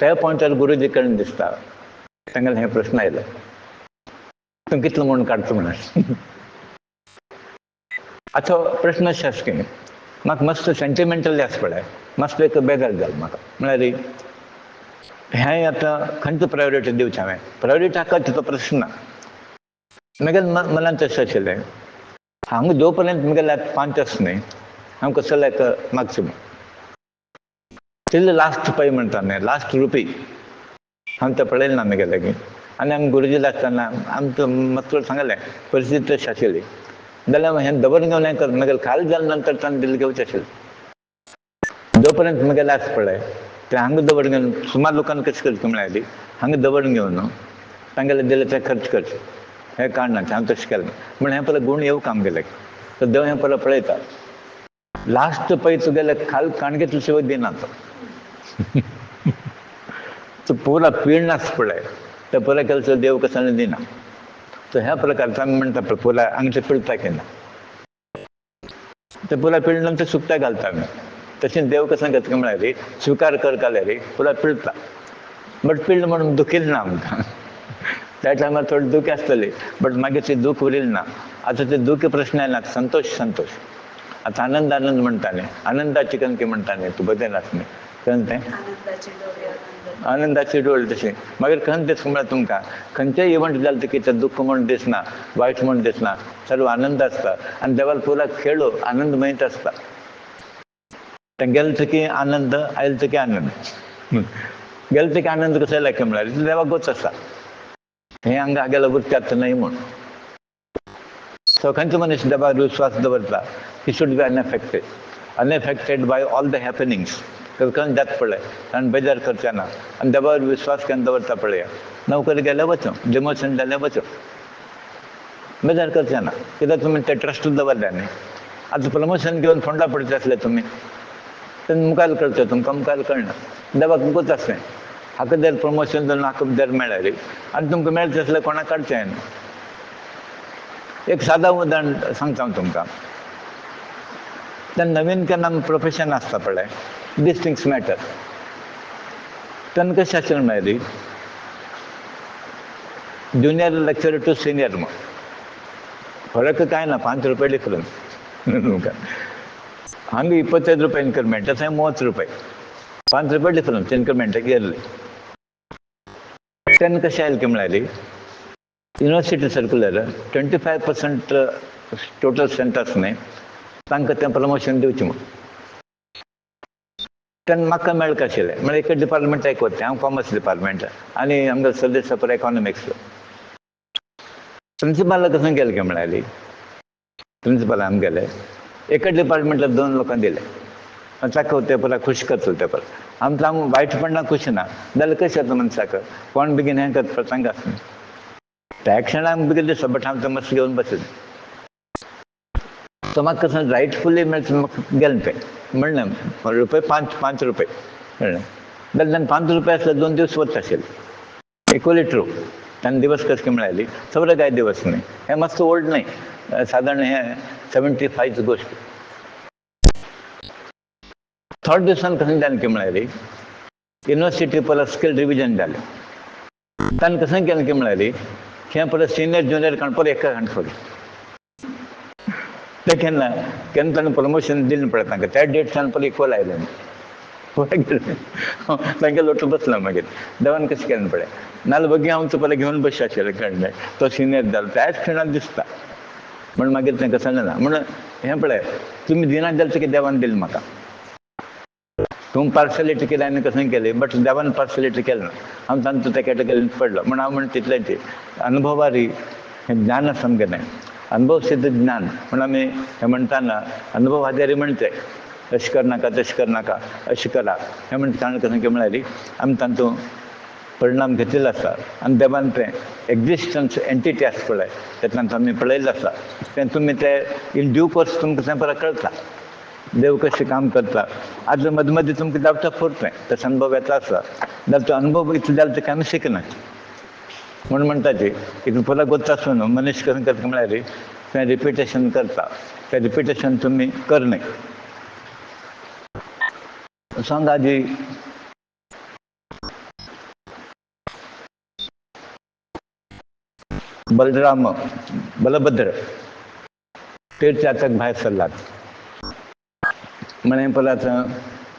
त्या पॉयंटार गुरुजी कडेन दिसता तांगेले हे प्रश्न आयले, तूं कितलो म्हूण काडटा म्हणून. आतां प्रश्न अशें आसा की म्हाका मस्त सेंटिमेंटली आसा पळय, मस्त एक बेजार जालें म्हाका. म्हळ्यार हें आतां खंयची प्रायोरिटी दिवचें हांवें, प्रायोरिटी हाका तो प्रश्न ना. म्हगेलें मनांत अशें आशिल्लें, हांगा जो पर्यंत म्हगेले 5 आसा न्ही, हांव कसो लायक मॅक्सिमम टील लास्ट पै म्हणटा न्ही, लास्ट रुपी हांव तें पळयलें ना म्हगेलें. आनी आमी गुरुजीला आसतना आमकां मस्तूर सांगलें परिस्थिती तशी आशिल्ली जाल्यार हें दवर घेवन हें कर. म्हगेलें खाली जाले नंतर ताणें दिल्ली घेवचें आशिल्लें. जो पर्यंत म्हगेलें आसा पळय तें हांगा दवर घेवन, सुमार लोकांनी कशें करचें म्हळ्यार हांगा दवर घेवन तांगेलें दिलें तें खर्च करचें, हें कारणाचें हांव तशें केलें. म्हण हें पळय गूण येवं आमगेलें. तर देव हें पळय पळयता. लास्ट पै तुगेले खाली काणगेतले शिवाय दिना तो. तो पुरा पिळण आसा पळय तें पुराय केलें देव कसो दिना. तर ह्या प्रकारचा आमी म्हणटा पळय पुराय आंगचें पिळता केन्ना तें पुराय पिळ्ळ नंतर सुकत्या घालता आमी. तशें देव कसो घेता म्हळ्यार स्विकार कर जाल्यार पुराय पिळटा. बट पिळ्ळ म्हणून दुखिल्लें ना आमकां. त्या टायमार थोडी दूख आसतली, बट मागीर ती दूख उरिल्ली ना. आतां ते दूख प्रश्न येना, संतोश संतोष. आतां आनंद आनंद म्हणटाले, आनंदाची कणकी म्हणटाले, तूं बदल आसा न्ही कळ्ळें तें. आनंदाची डोळे तशें मागीर खंय दिसता म्हळ्यार तुमकां खंयचेय इव्हंट जाले की तें दुख्ख म्हणून दिसना, वायट म्हणून दिसना, सर्व आनंद आसता. आनी देवाला पुरा खेळो आनंद मेळत आसता. तें गेलें तकी आनंद, आयले तकी आनंद. गेलें तकी आनंद कसो येयला म्हळ्यार देवाकूच आसा. हें हांगा गेलो उरतात न्हय म्हूण. सो खंयचो मनीस देवार विश्वास दवरता, he should be unaffected by all the happenings. खंय जाता पळय ताणें बेजार करचें ना. आनी देवार विश्वास केन्ना दवरता पळया, नोकरी गेल्यार वचूं, डिमोशन जाल्यार वचूं, बेजार करचें ना. कित्याक तुमी तें ट्रस्ट दवरल्या न्ही. आतां प्रमोशन घेवन फोंडा पडचें आसलें तुमी, तेन्ना मुखार करचें, तुमकां मुखार कळना. देवाक मुकूच आसलें, हाका जर प्रमोशन जावन हाका जर मेळ्ळें आनी तुमकां मेळचें आसलें कोणाक काडचें न्ही. एक सादा उदाहरण सांगता हांव तुमकां. तेन्ना नवीन केन्ना प्रोफेशन आसता पळय, दीस थिंग्स मॅटर. तेन्ना कशें आशिल्लें म्हळ्यार ज्युनियर लेक्चरर टू सिनियर म्हूण फरक कांय ना, ₹5 डिफरन्स. तुमकां हांगा ₹25 इन्क्रिमेंट, थंय ₹30. ₹5 डिफरन्स इन्क्रिमेंटाक इयरली. तेन्ना कशें आयलें की म्हळ्यार युनिवर्सिटी सर्क्युलर 25% टोटल स्ट्रेंथ आसा न्ही तांकां तें प्रमोशन दिवचें म्हूण. तेन्ना म्हाका मेळटा आशिल्लें. म्हळ्यार एक डिपार्टमेंटाक वता, हांव कॉमर्स डिपार्टमेंट आनी आमगे सदस्य फॉर इकॉनॉमिक्स. प्रिंसिपालाक कसो गेले की म्हळ्यार प्रिंसिपल आमगेले एका डिपार्टमेंटाक 2 लोकांक दिले. ताका ते पळय खुश करतलो ते पळय. आमकां हांव वायटपणाक खुश ना जाल्यार कशें जाता मनशाक कोण बेगीन हें करता तांकां आसता. त्या क्षणाक बेगीन दिसता, बट हांव तें मस्त घेवन बसलें. तो म्हाका कसो रायटफुली मेळटा म्हाका गेलें तें म्हणलें ₹5 म्हणलें जाल्यार ₹5 आसल्यार 2 दीस वता आशिल्ले. Equally true. त्यांना दिवस कशी मिळाली, सगळं काही दिवस नाही. हे मस्त ओल्ड नाही, साधारण हे 75ची गोष्ट. थोड्या दिवसांनी कसं त्यांना मिळाली, युनिव्हर्सिटी परत स्किल रिव्हिजन झाले. त्यांना कसं केलं की मिळाली, हे परत सिनियर ज्युनियर काणपर एका काणपडी ते केन्ना केन्ना ताणें प्रमोशन दिलें पळय तांकां त्या डेट्सान परत इक्वल आयलें. तांकां लोटलो बसला मागीर देवान कशें केलें पळय. नाल्यार बगी हांव परत घेवन बसचें आशिल्लें कळ्ळें, तो सिनियर जालो त्याच क्षणाक दिसता. म्हण मागीर तांकां सांगना म्हणून हें पळय, तुमी दिना जाल्यार तुका देवान दिलें म्हाका. तूं पार्शलिटी केली आनी कसं केली, बट देवान पार्शलिटी केलें ना. हांव तांचो त्या कॅटेगरीन पडलो म्हण हांव म्हण तितलेंच अनुभवारी हें ज्ञान आसा सामकें न्हय. अनुभव सिद्ध ज्ञान म्हण आमी हें म्हणटाना अनुभव आधारी म्हणचे अशें करनाका तशें करनाका अशें करा हें म्हणटा ताणें कसं म्हळ्यार आमी तांचो परिणाम घेतिल्लो आसा. आनी देवान तें एक्झिस्टन्स एंटिटी आसा पळय तेतूंत आमी पळयल्लें आसा. तें तुमी तें इन ड्यू कोर्स तुमकां तें परत कळटा देव कशें काम करता. आज मदीं मदीं तुमकां डावटा फुरतें तसो अनुभव येता आसा जाल्यार तो अनुभव इतलो जालो तेका आमी शिकना म्हूण म्हणटा ती हितून परत गोत्तासून मनीस कसं करता म्हळ्यार तें रिपिटेशन करता. तें रिपिटेशन तुमी करनाय. सांगा आजी बलराम बलभद्र तीर्थयात्रेक भायर सरलात. म्हणे परत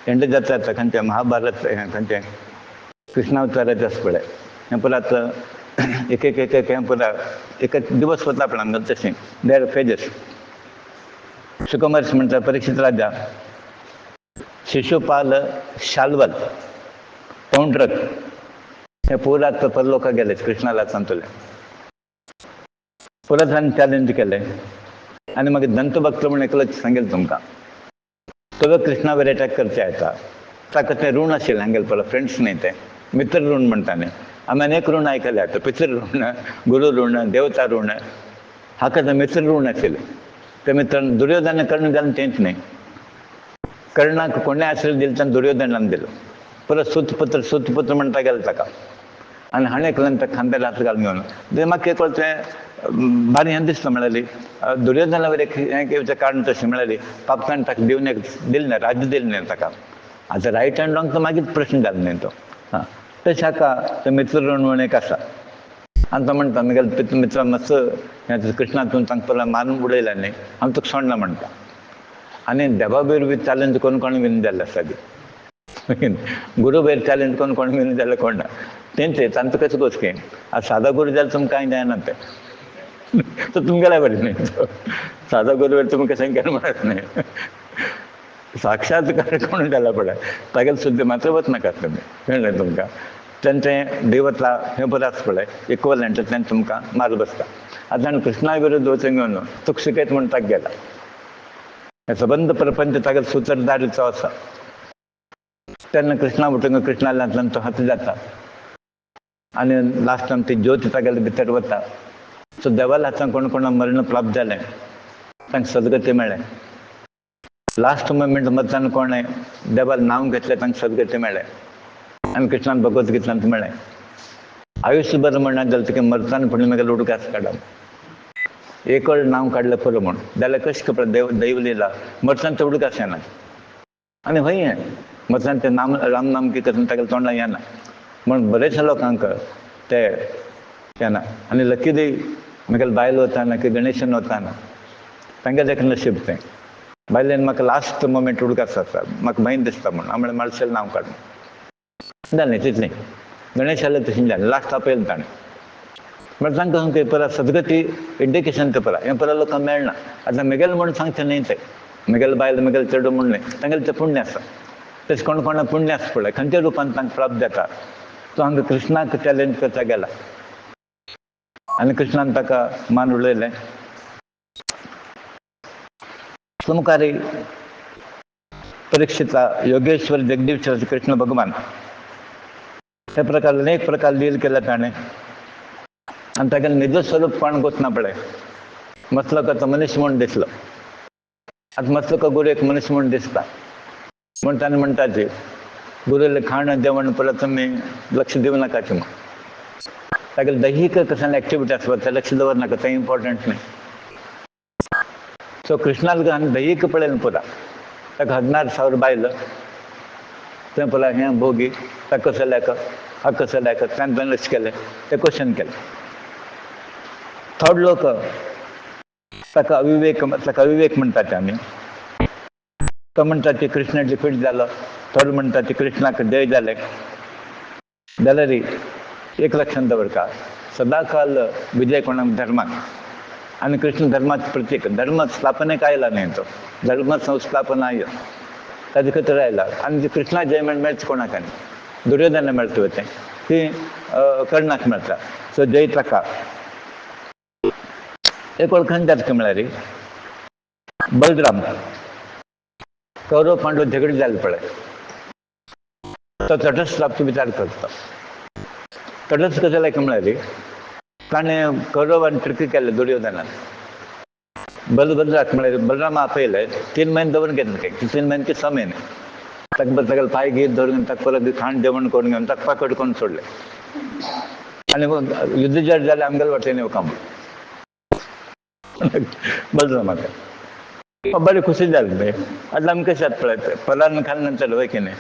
एंड जाता जाता खंयचें महाभारत खंयचें कृष्णावताराचें आसा पळय हें परत एक एक एक एक हें परत एक दिवस वता पळय आमकां तशें देर फेजीस. सुकुमार म्हणटा परीक्षित राजा शिशुपाल शाल्वल पौंड्रक हे पुरात परलोकाक गेले कृष्णाला सांगतले. परत हांवें चॅलेंज केलें आनी मागीर दंतभक्त म्हण एकलोच सांगेल तुमकां तो कृष्णा वर अटॅक करचे येता. ताका तें ऋण आशिल्लें हांगेल पळय फ्रेंड्स न्ही ते मित्र ऋण म्हणटाले. आमी अनेक ऋण आयकले आतां पितृ ऋण गुरू ऋण देवता ऋण हाका तें मित्र ऋण आशिल्लें. ते मित्रान दुर्योधनान कर्ण जालें तेंच न्ही. कर्णाक कोणें आशिल्लें दिलें तेन्ना दुर्योधनान दिलो. परत सुतपुत्र म्हणटा गेलो ताका आनी हाणें केलें ताका खांद्यार हात घालून घेवन तें म्हाका एक वेळ तें बारी हें दिसता म्हळ्यार दुर्योधना वर एक हें कारण तशें म्हळ्यार पापतान ताका दिवन एक दिलें न्ही राज्य दिलें न्ही ताका. आतां रायट एंड रॉंग तो मागीर प्रश्न जालो न्ही तो. हां तशें हाका तें मित्र ऋण म्हण एक आसा. आनी तो म्हणटा म्हगेलो मित्र मातसो हें कृष्णातून तांकां परत मारून उडयलें न्ही हांव तुका सोडना म्हणटा. आनी देवा बी चॅलेंज करून कोण विन जाल्लें आसा ती गुरू भायर चॅलेंज करून कोण विन जाल्यार कोण ना तेंच तांचो कशें गोश्टी. आज सादा गुरू जाल्यार तुमकां कांय जायना तें तो तुमगेल्या बरें न्ही. सादा गुरू वेळ तुमी कशें केलें म्हणत न्ही. साक्षात्कार कोण जाला पळय तागेले सुद्दां मात्र वचनाकात तुमी कळ्ळें तुमकां. तेंचें देवता हें बरें आसा पळय इक्वलंट तें तुमकां मार बसता. आतां कृष्णा विरुद्ध वचून घेवन तुका शिकयत म्हूण ताका गेला. हे सबंद प्रपंच तागेलो सुत्रधारीचो आसा. तेन्ना कृष्णा उठून कृष्णाल्यातल्यान तो हात जाता आनी लास्टान ती ज्योत तागेले भितर वता. सो देवाल्या हातान कोण कोणाक मरण प्राप्त जालें तांकां सदगती मेळ्ळें. लास्ट मुमेंट मतान कोणें देवालें नांव घेतलें तांकां सदगती मेळ्ळें आनी कृष्णान भगवद्गीतांत मेळ्ळें. आयुश्यभर म्हणना जाल्यार तुका मरताना पूण म्हगेलो उडकास काडप. एक वेळ नांव काडलें पुरो म्हूण जाल्यार कशें खबर दैव लिला मरताना तें उडकास येना. आनी हय हें मरताना तें नाम राम नाम की करून तागेल्या तोंडां येना म्हूण बरेचशे लोकांक ते येना. आनी लकीली म्हगेलो बायल वताना की गणेशान वताना तांगेलें एक नशीब तें. बायलेन म्हाका लास्ट मोमेंट उडकास आसा म्हाका भंय दिसता म्हूण हांव म्हळें माळशेलें नांव काड जालें तितलें. गणेश जाल्यार तशें जालें लास्ट आपयलें ताणें. म्हळ्यार तांकां सांगता परत सदगती इंडिकेशन तें परत हें परत लोकांक मेळना. आतां म्हगेलें म्हूण सांगचें न्ही तें म्हगेलो बायल म्हगेलो चेडूं म्हूण न्ही तांगेलें तें पुण्य आसा. तशें कोण कोणा पुण्य आसा पळय खंयच्या रुपान तांकां प्राप्त जाता. तो हांगा कृष्णाक चॅलेंज करता गेला आनी कृष्णान ताका मान उडयलें. मुखारी परीक्षिता योगेश्वर जगदीश्वर कृष्ण भगवान हे प्रकार अनेक प्रकार लील केले ताणें आनी तागेलें निज स्वरूप कोण गोतना पळय. मसलो तो मनीस म्हूण दिसलो. आतां मसलो गुरू एक मनीस म्हूण दिसता म्हूण ताणें म्हणटा ती गुरूले खाण जेवण परत तुमी लक्ष दिवं नाकाचें म्हूण. ताका दैहिक कसले ॲक्टिविटी आसता ते लक्ष दवरनाका तें इम्पॉर्टंट न्ही. सो कृष्णाला आनी दैहिक पळयलें पुरा. ताका 16,000 बायल थंय पळय हें भोगी ताका कसो लेक हाका कसो लेक ताणें लक्ष केलें तें क्वेश्चन केलें. थोड लोक ताका अविवेक म्हणटा ते आमी. तो म्हणटा की कृष्ण डिफीट जालो, थोडे म्हणटा की कृष्णाक जय जालें. जाल्यार एक लक्षांत दवरता, सदां काल विजय कोणाक धर्माक. आनी कृष्ण धर्माचें प्रतीक. धर्म स्थापनेक आयला न्ही तो, धर्म संस्थापन आय ताजे खातीर आयला. आनी कृष्णा जय मेळचें कोणाक आनी दुर्योधना मेळटा तें ती कर्णाक मेळटा. सो जय ताका. एक वळखून जाता म्हळ्यार बलराम कौरव पांडव झगडी जाले पळय, तो तटस्थ रावपी विचार करता. तटस्थ कसो जालें म्हळ्यार ताणें कौरवान ट्रिकी केलें दुर्योधनान. बलभद्राक म्हळ्यार बलराम आपयले 3 महिने दवरून घेतले काय 3 महिने की 6 महिने ताका पांय घेत धरून ताका परत खाण जेवण करून घेवन ताका पाकड करून सोडलें. आनी युद्ध जर जालें आमगेले वाटेन येवका म्हूण बलरामाक बरें खुशी जालें तें. आतां आमी कशें जाता पळय, पलान खालें नंतर वय की न्ही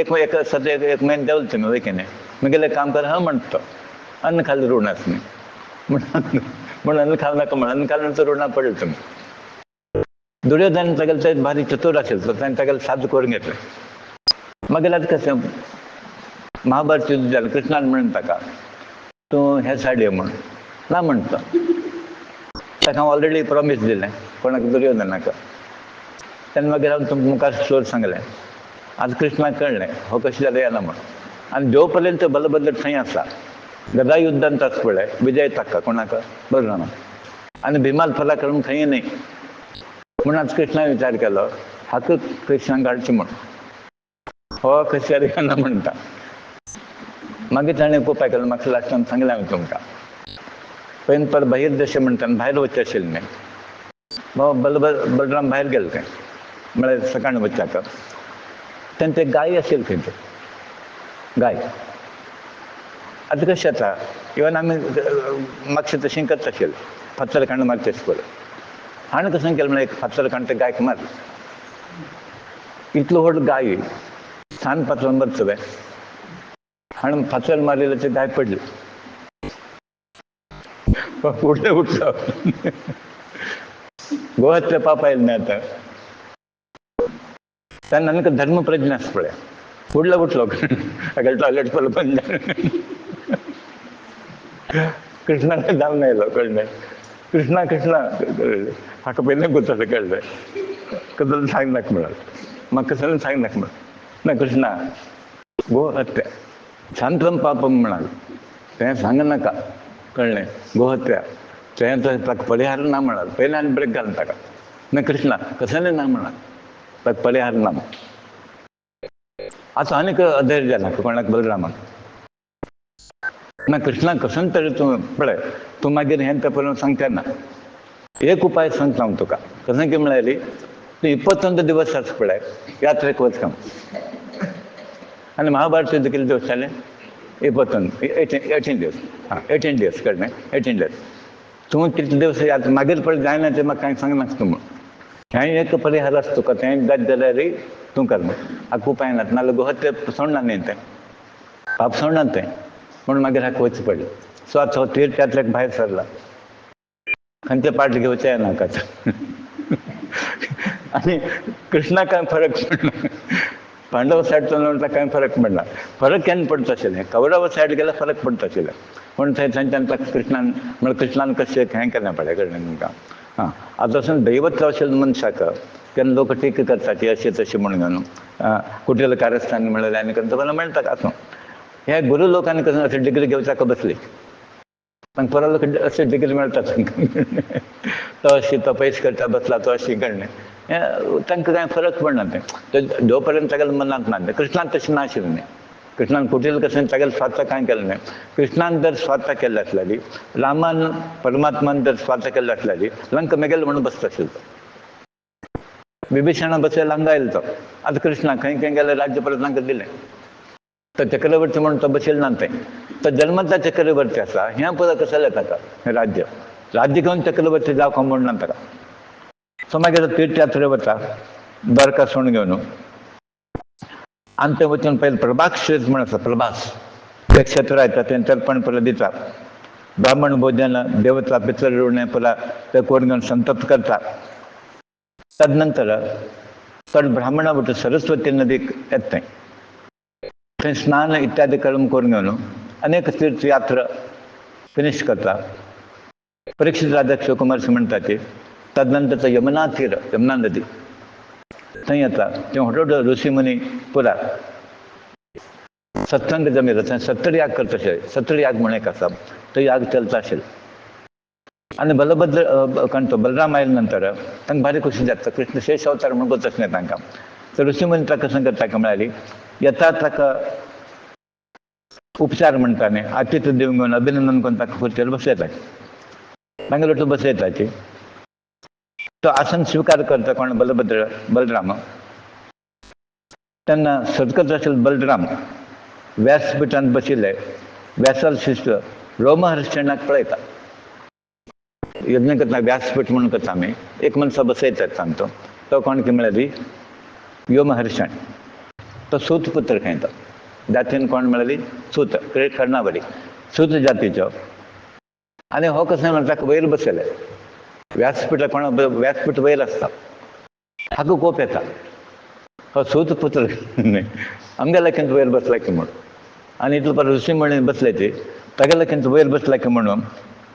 एक महिने देंवले तुमी वय की न्ही मुगेलें काम कर म्हणटा तो. अन्न खाल्लें ऋण आसा न्ही म्हणून अन्न खावं नाका म्हणून अन्न खाल्लें नंतर ऋणां पडले तुमी. दुर्योधन तागेलें तें भारी चतूर आशिल्लो, ताणें तागेलें साध्य करून घेतलें. मागीर आतां कशें महाभारत युद्ध जालें. कृष्णान म्हणून ताका तूं हे सायड यो म्हूण ना म्हणटा. ताका हांव ऑलरेडी प्रॉमीस दिलें कोणाक दुर्योधनाक. तेन्ना मागीर हांव तुमकां मुखार स्टोर सांगलें. आतां कृष्णाक कळ्ळें हो कशें जालें येना म्हूण. आनी जो पर्यंत बलभद्र थंय आसा गदा युद्धांत आसा पळय विजय ताका कोणाक बलरामाक. आनी भिमाल पराक्रम थंय न्ही म्हणून आज कृष्णान विचार केलो हाका कृष्णाक काडचें म्हूण. हो कशें येना म्हणटा. मागीर ताणें उपाय केलो. म्हाका लास्टान सांगलें हांवें तुमकां. पयलीं परत बहिर्दशा म्हणटा भायर वचचें आशिल्लें न्ही. बलराम भायर गेलो थंय म्हळ्यार सकाळीं वचच्याक. तेन्ना ते गाय आशिल्ले थंय गाय. आतां कशें जाता इवन आमी मातशें तशें करता आशिल्लें फातर कांड मारचें अशें करून. हाणें कसं केलें म्हळ्यार एक फातर कांड ते गायक मारलें. इतलो व्हड गाय सान फातर मरता वे. हाणें फातर मारिल्लें ते गाय पडली. फुडें उठलो गोहत्या पाप आयलें न्ही आतां. तेन्ना आनीक धर्म प्रज्ञा आसा पळय फुडलो उठलो तागेलें टॉयलेट पयलो बंद जालें. कृष्णाक जावन आयलो कळ्ळें. कृष्णा हाका पयलें गुंतलो कळ्ळें. कसलो सांग नाका म्हणून म्हाका कसलें सांग नाका म्हणून. ना कृष्णा गो हत्या शांतम पापम म्हणाल तें सांग नाका कळ्ळें. गोहत्या तें ताका परिहार ना म्हणाल. पयलें आनी ब्रेक घालून ताका. ना कृष्णा कसलें ना म्हणाल ताका परिहार ना. आतां आनीक अधैर्य जाला कोणाक बलरामाक. ना कृष्णा कसं तरी तूं पळय तूं मागीर हें तें पळोवन सांगता ना. एक उपाय सांगता हांव तुका. कसं की म्हळ्यार तूं 21 दिवस आसा पळय यात्रेक वचता. आनी महाभारत युद्ध कितले दिवस जालें 18 दिवस. 18 दिवस कळ्ळें 18 दिवस. तूं कितले दिवस मागीर पळय जायना तें म्हाका कांय सांगनाका तूं म्हूण. हें एक परिहार आसा तुका तें जात जाल्यार तूं कर म्हूण. हाका उपाय ना नाल्यार गोहत्या सोडना न्ही तें पाप सोडना तें म्हणून मागीर हाका वचचें पडलें. सो आतां हो तीर्थ यात्रेक भायर सरला. खंयचे पाट घेवचें येनाका. आनी कृष्णाक कांय फरक पडना. पांडव सायडच्यान वयता कांय फरक पडना. फरक केन्ना पडटा आशिल्लें कौरव सायड गेल्यार फरक पडटा आशिल्लें. पूण थंयच्यान ताका कृष्णान कशें हें केलें पळय कळ्ळें तुमकां. आतां तसो दैवत आशिल्ल्या मनशाक केन्ना लोक टिका करता की अशें तशें म्हणून घेवन कुटील कारस्थान म्हणलें आनी ताका मेळटा आसूं. हे गुरू लोकांनी कसं अशें डिग्री घेवचाक बसली. तांकां परत लोक अशें डिग्री मेळटा तांकां. तो अशी तो पयस करता बसला तो अशी कळ्ळें. हें तांकां कांय फरक पडना तें जो पर्यंत तागेल्या मनांत ना. कृष्णान तशें नाशिल्लें न्ही. कृष्णान कुटील कशें तागेलें स्वार्थ कांय केलें न्ही. कृष्णान जर स्वार्थ केल्लें आसल्यारी रामान परमात्मान जर स्वार्थ केल्लो आसल्यारी लंका मेगेलो म्हणून बसता आशिल्लो. विभीषणा बसयलो हांगा आयलो तो. आतां कृष्णा खंय खंय गेल्यार राज्य परत तांकां दिलें. तर चक्रवर्ती म्हणून तो बसेल ना ते तर जन्मता चक्रवर्ती असा ह्या पुरा कशाला येता हे राज्य घेऊन चक्रवर्ती जाव का म्हणून नंतर समाजाला तीर्थयात्रे वता द्वारका सोडून घेऊन आणि ते वचन पहिले प्रभास क्षेत्र म्हणून असं प्रभास ते क्षेत्र येतात ते तर्पण पुला दितात ब्राह्मण भोजन देवता पितर ऋणे पुला ते कोण घेऊन संतप्त करतात तदनंतर तर ब्राह्मणाबद्दल सरस्वती नदी येत नाही ते स्नान इत्यादी कर्म करून घेऊन अनेक तीर्थयात्रा फिनिश करतात परीक्षित राजा शिवकुमार म्हणतात की तदनंतर यमुना तीर यमुना नदी थंय येता ते व्हडलो ऋषीमुनी पुरा सत्संग जमेल सत्तर याग करता असेल सत्तर याग म्हणून एक असा तो याग चलता असेल आणि बलभद्र कणतो बलराम आयला नंतर तांकां भारी खुशी जाता कृष्ण शेष अवतार म्हणून गोतच नाही तांकां तर ऋषीमुनी ताका कसं ताका म्हणाली येता ताका उपचार म्हणटाने आतिथ्य देऊन घेऊन अभिनंदन करून ताका खुर्चेर बसयता तांगे लोटू बसयताची तो आसन स्वीकार करता कोण बलभद्र बलराम त्यांना सदकत असेल बलराम व्यासपीठांत बशिल्ले व्यासाल शिष्य रोमहर्षणाक पळयता यज्ञ करता व्यासपीठ म्हणून करता आमी एक मनसा बसयतात सांगतो तो कोण की म्हळ्यारी व्योमहर्षण तो सूत पुत्र खेळता जातीन कोण म्हळ्यारी सूत कर्णावरी सूत जातीचो आणि हो कसं म्हणटा वयर बसयले व्यासपीठ कोण व्यासपीठ वयर असता हाका कोप येता हो सूत पुत्र आमगेला किंत वयर बसला की म्हणून आणि इतलो पर ऋषी म्हणून बसले ते तागेला किंत वयर बसला की म्हणून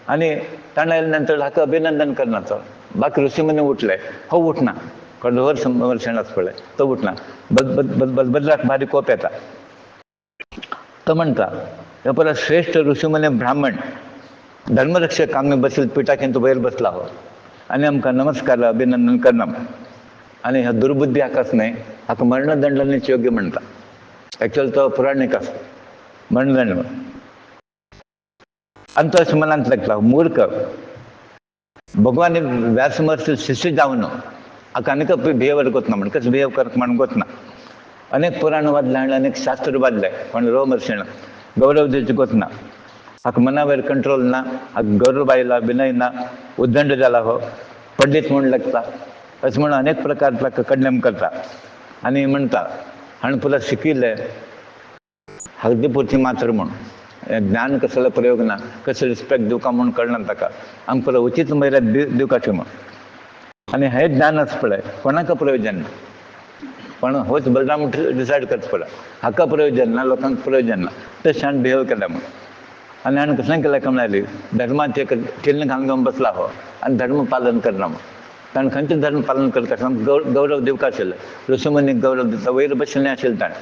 आणि ताणा आयल्यानंतर हाका अभिनंदन करनाचो बाकी ऋषी म्हणून उठले हो उठना कोण वर्षांनाच पळय तो उठना बलभद्राक भारी कोप येता तो म्हणता हे परत श्रेष्ठ ऋषीमुनी ब्राह्मण धर्मरक्षक आम्ही बसील पिठाकिंत वयर बसला हो आणि आमकां नमस्कार अभिनंदन करना आणि ह्या दुर्बुद्धी हाकाच नाही हाका मरणदंडनेच योग्य म्हणटा ॲक्च्युअल तो पुराणीक आसा मरणदंड आणि तो अशें मनांत लागता मूर्ख भगवान व्यास महर्षी शिष्य जावन हाका आनीक बिहेवियर कोतना म्हण कशें बिहेव करता म्हणून कोतना अनेक पुराण वाचले आनी अनेक शास्त्र वाचले पण रोमहर्षण गौरव दिवचे कोतना हाका मना वयर कंट्रोल ना हाका गौरव आयला विनय ना उद्दंड जाला हो पंडित म्हूण लागता अशें म्हणून अनेक प्रकार ताका कंडेम करता आनी म्हणटा हाणें पुला शिकिल्ले हळदी पुरती मात्र म्हूण ज्ञान कसलो प्रयोग ना कसो रिस्पेक्ट दिवका म्हूण कळना ताका आमकां पुला उचित मर्याद दिवपाचें म्हूण आनी हें ज्ञानच पळय कोणाक प्रयोजन ना पण होच बलराम डिसायड करता पडला हाका प्रयोजन ना लोकांक प्रयोजन ना तशें हाणें बिहेव केला म्हूण आनी हाणें कसलें केलें काय म्हणाली धर्माचें एक किल्लें घालून घेवन बसला हो आनी धर्म पालन करना म्हूण ताणें खंयचें धर्म पालन करता गौरव दिवका आशिल्लें ऋषीमुनीक गौरव दिता वयर बशिल्लें आशिल्लें ताणें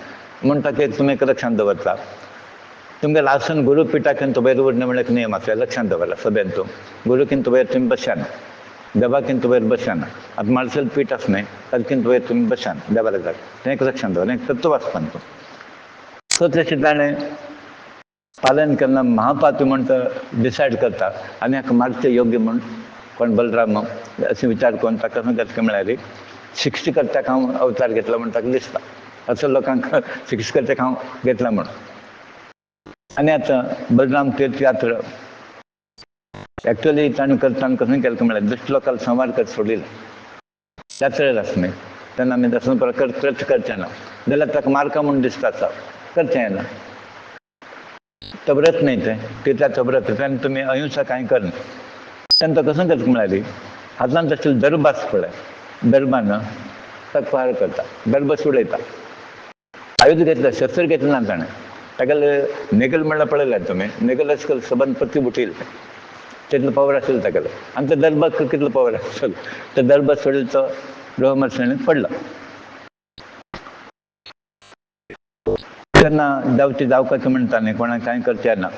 म्हणटा की तुमी एक लक्षांत दवरता तुमगे आसन गुरुपिठाकिंत वयर उरना म्हणून एक नियम आसा लक्षांत दवरला सभेन तूं गुरुकिंत वयर तुमी बसना देवाकिंत वयर बसना आतां मार्शल पीठ आसा न्हय ताजेकिंत वयर तुमी बसना देवाला जाय तें एक लक्षांत दवर एक तत्व आसता तूं सो तशें ताणें पालन केन्ना महापापी म्हूण तो डिसायड करता आनी हाका मारचें योग्य म्हूण कोण बलराम अशें विचार करून ताका कसो घेतलो म्हळ्यार शिक्षा करत्याक हांव अवतार घेतलो म्हूण ताका दिसता असो लोकांक शिक्षा करत्याक हांव घेतला म्हूण आनी आतां बलराम तीर्थयात्रा एक्चुअली ताणें करताना कसं केलें म्हळ्यार दुश्ट लोकांक संवार करता सोडिल्लो यात्रेर आसा न्हय तेन्ना आमी तसो प्रकार खर्च करचें ना जाल्यार ताका मारका म्हूण दिसता आसा करचें ना तो व्रत न्हय तें तीर्थाचो व्रत तेन्ना तुमी अहिंसा कांय करना तेन्ना तो कसो करता म्हळ्यार हातांत आशिल्लो दर्भ आसा पळय दर्भान ताका पार करता दर्भ सोडयता आयुध घेतलं शस्त्र घेतलें ना ताणें तागेले नेगल म्हणल्यार पळयल्यार तुमी नेगल आसता सबंद पत्ती बुटील तितलो पावर आशिल्लो तागेलो आनी त्या दर्भाक कितलो पावर आसलो तो दर्भ सोडील तो रोमहर्षणाक पडलो तेन्ना जावचें जावपाचें म्हणटा न्ही कोणाक कांय करचें ना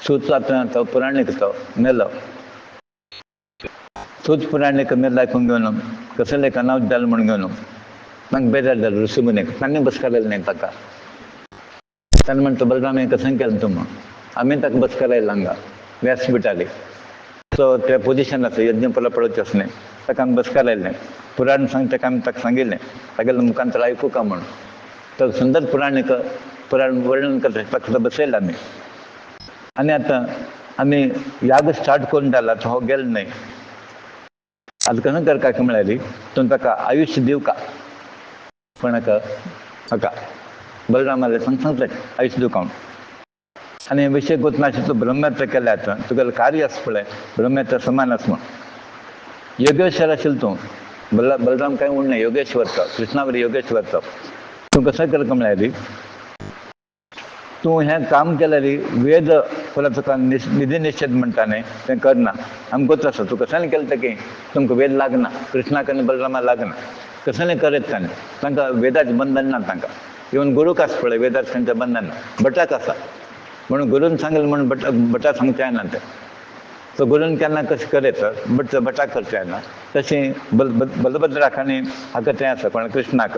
सूत आतां तो पुराणीक तो मेलो सूत पुराणीक मेलो आयकून घेवन कसलें अनावत जालें म्हूण घेवन तांकां बेजार जालो ऋषीमुनीक तांणी बसकारायलें न्हय ताका ताणें म्हणटा बलराम हें कशें केलें तुमी आमी ताका बसकारायलें हांगा व्यासपीठाली सो ते पोजिशन आसा यज्ञ पळय पळोवचें आसा न्हय ताका आमी बसकारायलें पुराण सांगता ताका आमी ताका सांगिल्लें तागेले मुखांतर आयकूं का म्हूण तो सुंदर पुराणीक पुराण वर्णन करता फक्त बसेल आम्ही. आणि आता आम्ही याग स्टार्ट करून झाला तो हो गेलो नाही. आता कसं कर काय म्हणाली तुम्ही ताका आयुष्य देऊ का पण हाका बलरामाला सांगता आयुष्य दिवं का म्हणून. आणि विषय गोतनाशी तू ब्रह्म्यात्र केल्या आता तुगेलं कार्य असं पळय ब्रह्म्यात्र समान आस म्हण. योगेश्वर असेल तू बलराम काय म्हणून नाही योगेश्वरचा कृष्णावर योगेश्वरचा तू कसं केलं का म्हणाली तू हें काम केलं रे वेद तुला तुका निधी निषेध म्हणटाने तें करना आमकां गोत आसा तू कसांनी केलं तर की तुमकां वेद लागना कृष्णाक आनी बलरामाक लागना कसांनी करत ताणें तांकां वेदाचें बंधन ना तांकां इवन गुरूक आसा पळय वेदाचें तांचें बंधन ना भटाक आसा म्हणून गुरून सांगलें म्हणून भटा सांगचें ना तें. सो गुरून केन्ना कशें करेत भटाक करचें ना तशें बलभद्राक आनी हाका तें आसा कोण कृष्णाक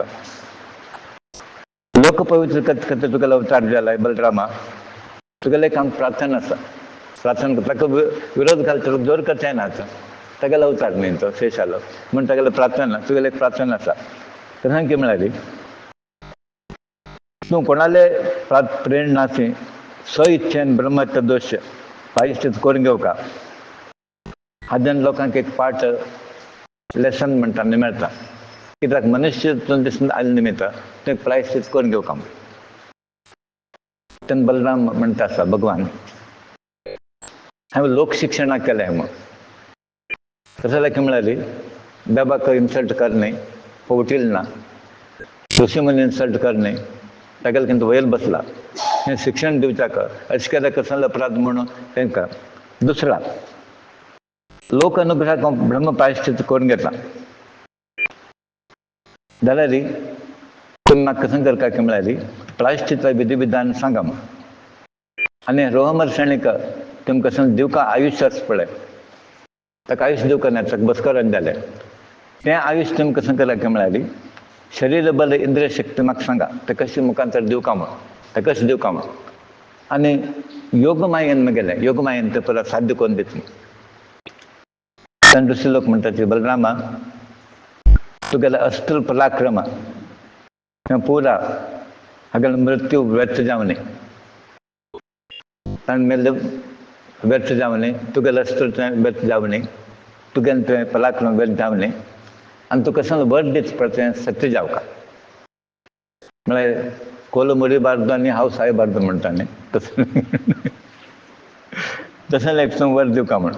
लोक पवित्र करता तुगेलो अवतार जाला बलरामा तुगेलें एक काम प्रार्थना आसा प्रार्थना ताका विरोध घालता जोर करचें ना तेगेलो अवतार न्ही तो शेशालो म्हण तेगेलो प्रार्थना तुगेलें एक प्रार्थना आसा कसांय की म्हळ्यार तूं कोणाले प्रेरणासी स्व इच्छेन ब्रह्मत्व दोश पायश्चित करून घेवं का हाज्यान लोकांक एक पाठ लेसन म्हणटा न्ही मेळटा कित्याक मनुश्य दिसून आयले निमित्त तें प्रायश्चित करून घेवं का तेन्ना बलराम म्हणटा आसा भगवान हांवें लोक शिक्षणाक केलें मग कसं जालें की म्हळ्यार बाबाक इन्सल्ट कर न्ही पोवटील ना ऋषी मुनी इन्सल्ट कर न्ही तागेले किंत वयर बसला हें शिक्षण दिवच्याक अशें केल्यार कसलो अपराध म्हणून तांकां दुसरा लोक अनुग्रहाक हांव ब्रह्म प्रायश्चित करून घेता जाल्यार तुमी म्हाका कसं करता की म्हळ्यार प्रायश्चित विधी विधान सांगा आनी रोहमर्शणीक तुमकां कसं दिवका आयुश्य आसा पळय ताका आयुश्य दिवका ना ताका बसकरण जालें तें आयुश्य तुमी कसं करा की म्हळ्यार शरीर बल इंद्रिय शक्ती म्हाका सांगा ते कशी मुखांतर दिवका म्हण ते कशें दिवका म्हण आनी योगमायेन म्हगेलें योगमायेन तें परत साध्य करून दिता तेन्ना दुसरे लोक म्हणटात की बलरामा तुगेलो अस्त्र पराक्रम हें पुरा हागेलो मृत्यू व्यर्थ जावं न्ही ताणें मेल्लें व्यर्थ जावं न्ही तुगेलें अस्त्र तें व्यर्थ जावं न्ही तुगेलें तें पराक्रम व्यर्थ जावं न्ही आनी तुका कसलो वर दिता पळय तें सत्य जावं म्हळ्यार कोलो मुरिबार्दो आनी हांव सायबार्दो म्हणटा न्ही तसो तशें लायक तूं वर दिवका म्हण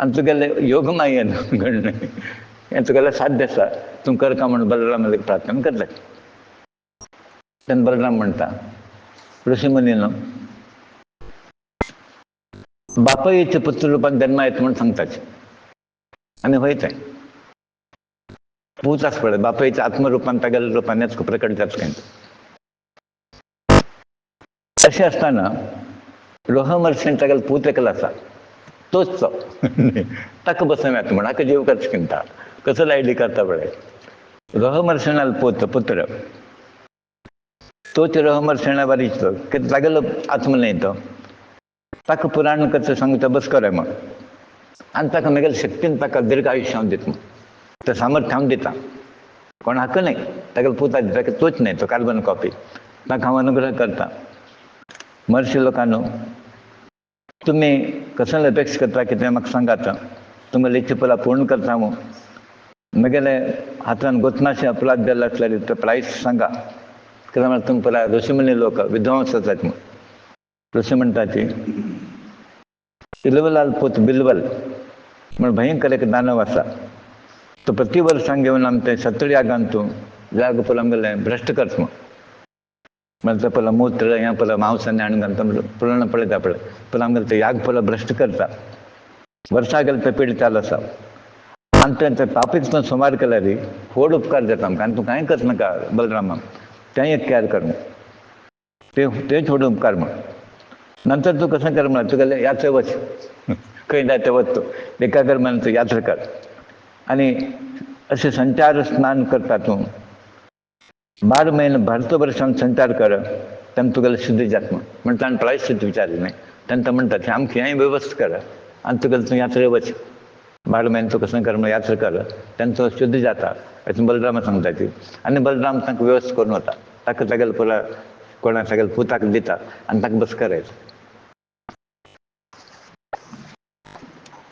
आनी तुगेलें योगमायेन घडणें हें तुगेलें साध्य आसा तूं करता म्हण बलरामाक प्रार्थना करता तेन्ना बलराम म्हणटा ऋषी मुनी न्हू बापयचे पुत्र रुपान जन्मा येता म्हण सांगताचे आनी वयताय पूत आसा पळय बापयच्या आत्मरुपान तागेल्या रुपान हेच प्रकट जाता खंय अशें आसतना रोहमर्शण तागेलो पूत एकलो आसा तोच ताका बसून येता म्हण हाका जीव करचें किंता कसो लायली करता पळय रोहमर्शणाल पुत्र तोच रोहमर्शणा बारीचो कितें तागेलो आत्म न्ही तो ताका पुराण करचें सांगता बस कर मग आनी ताका म्हगेल्या शक्तीन ताका दीर्घ आयुश्य हांव दिता तें सामर्थ्य हांव दिता कोण हाका न्ही तागेलो पुता दिता ताका तोच न्ही तो कार्बन कॉपी ताका हांव अनुग्रह करता मर्शी लोकांनो तुमी कसले अपेक्षा करता कितें म्हाका सांगात तुमगेली इच्छा पयला पूर्ण करता हांव म्हगेले हातान गोतनाशे अपराध जाल्ले आसल्यार तो प्रायस सांगा कित्याक म्हळ्यार तुमी पयला ऋषीमुनी लोक विध्वंस जातात म्हूण ऋषी म्हणटा ती इलवलाल पूत बिलवल म्हण भयंकर एक दानव आसा तो प्रति वर्सांक घेवन आमी ते सत्तर यागान तूं जाग पयला आमगेलें भ्रश्ट करता म्हूण म्हणजे पयला मूत्र हें पयला मांस आनी हाडून घालता पुराण पळयता पळय पयला आमगेलें ते याग पयला भ्रश्ट करता वर्सां गेले ते पीड चालू आसा आनी ते पापीच तूं सुमार केल्यार व्हड उपकार जाता आमकां आनी तूं कांय करनाका बलरामा तें एक कॅर कर तेच व्हड उपकार म्हण नंतर तूं कशें कर म्हळ्यार तुगेलें यात्रे वच खंय जाय तें वच तूं एकाग्र मन तूं यात्रा कर आनी अशें संचार स्नान करता तूं 12 महिने भारत वर्सान संचार कर तेन्ना तुगेलें शुद्धी जाता म्हण ताणें प्रायश्चित विचारलें न्ही तेन्ना तो म्हणटा तें आमकां हें वेवस्था कर आनी तुगेलें तूं यात्रे वच 12 महिने तूं कशें कर म्हण यात्रा कर तेन्ना तो शुद्ध जाता अशें बलरामा सांगता ती आनी बलराम तांकां वेवस्था करून वता ताका तागेलो पुरा कोणा सगळ्या पुताक दिता आनी ताका बस करायचं.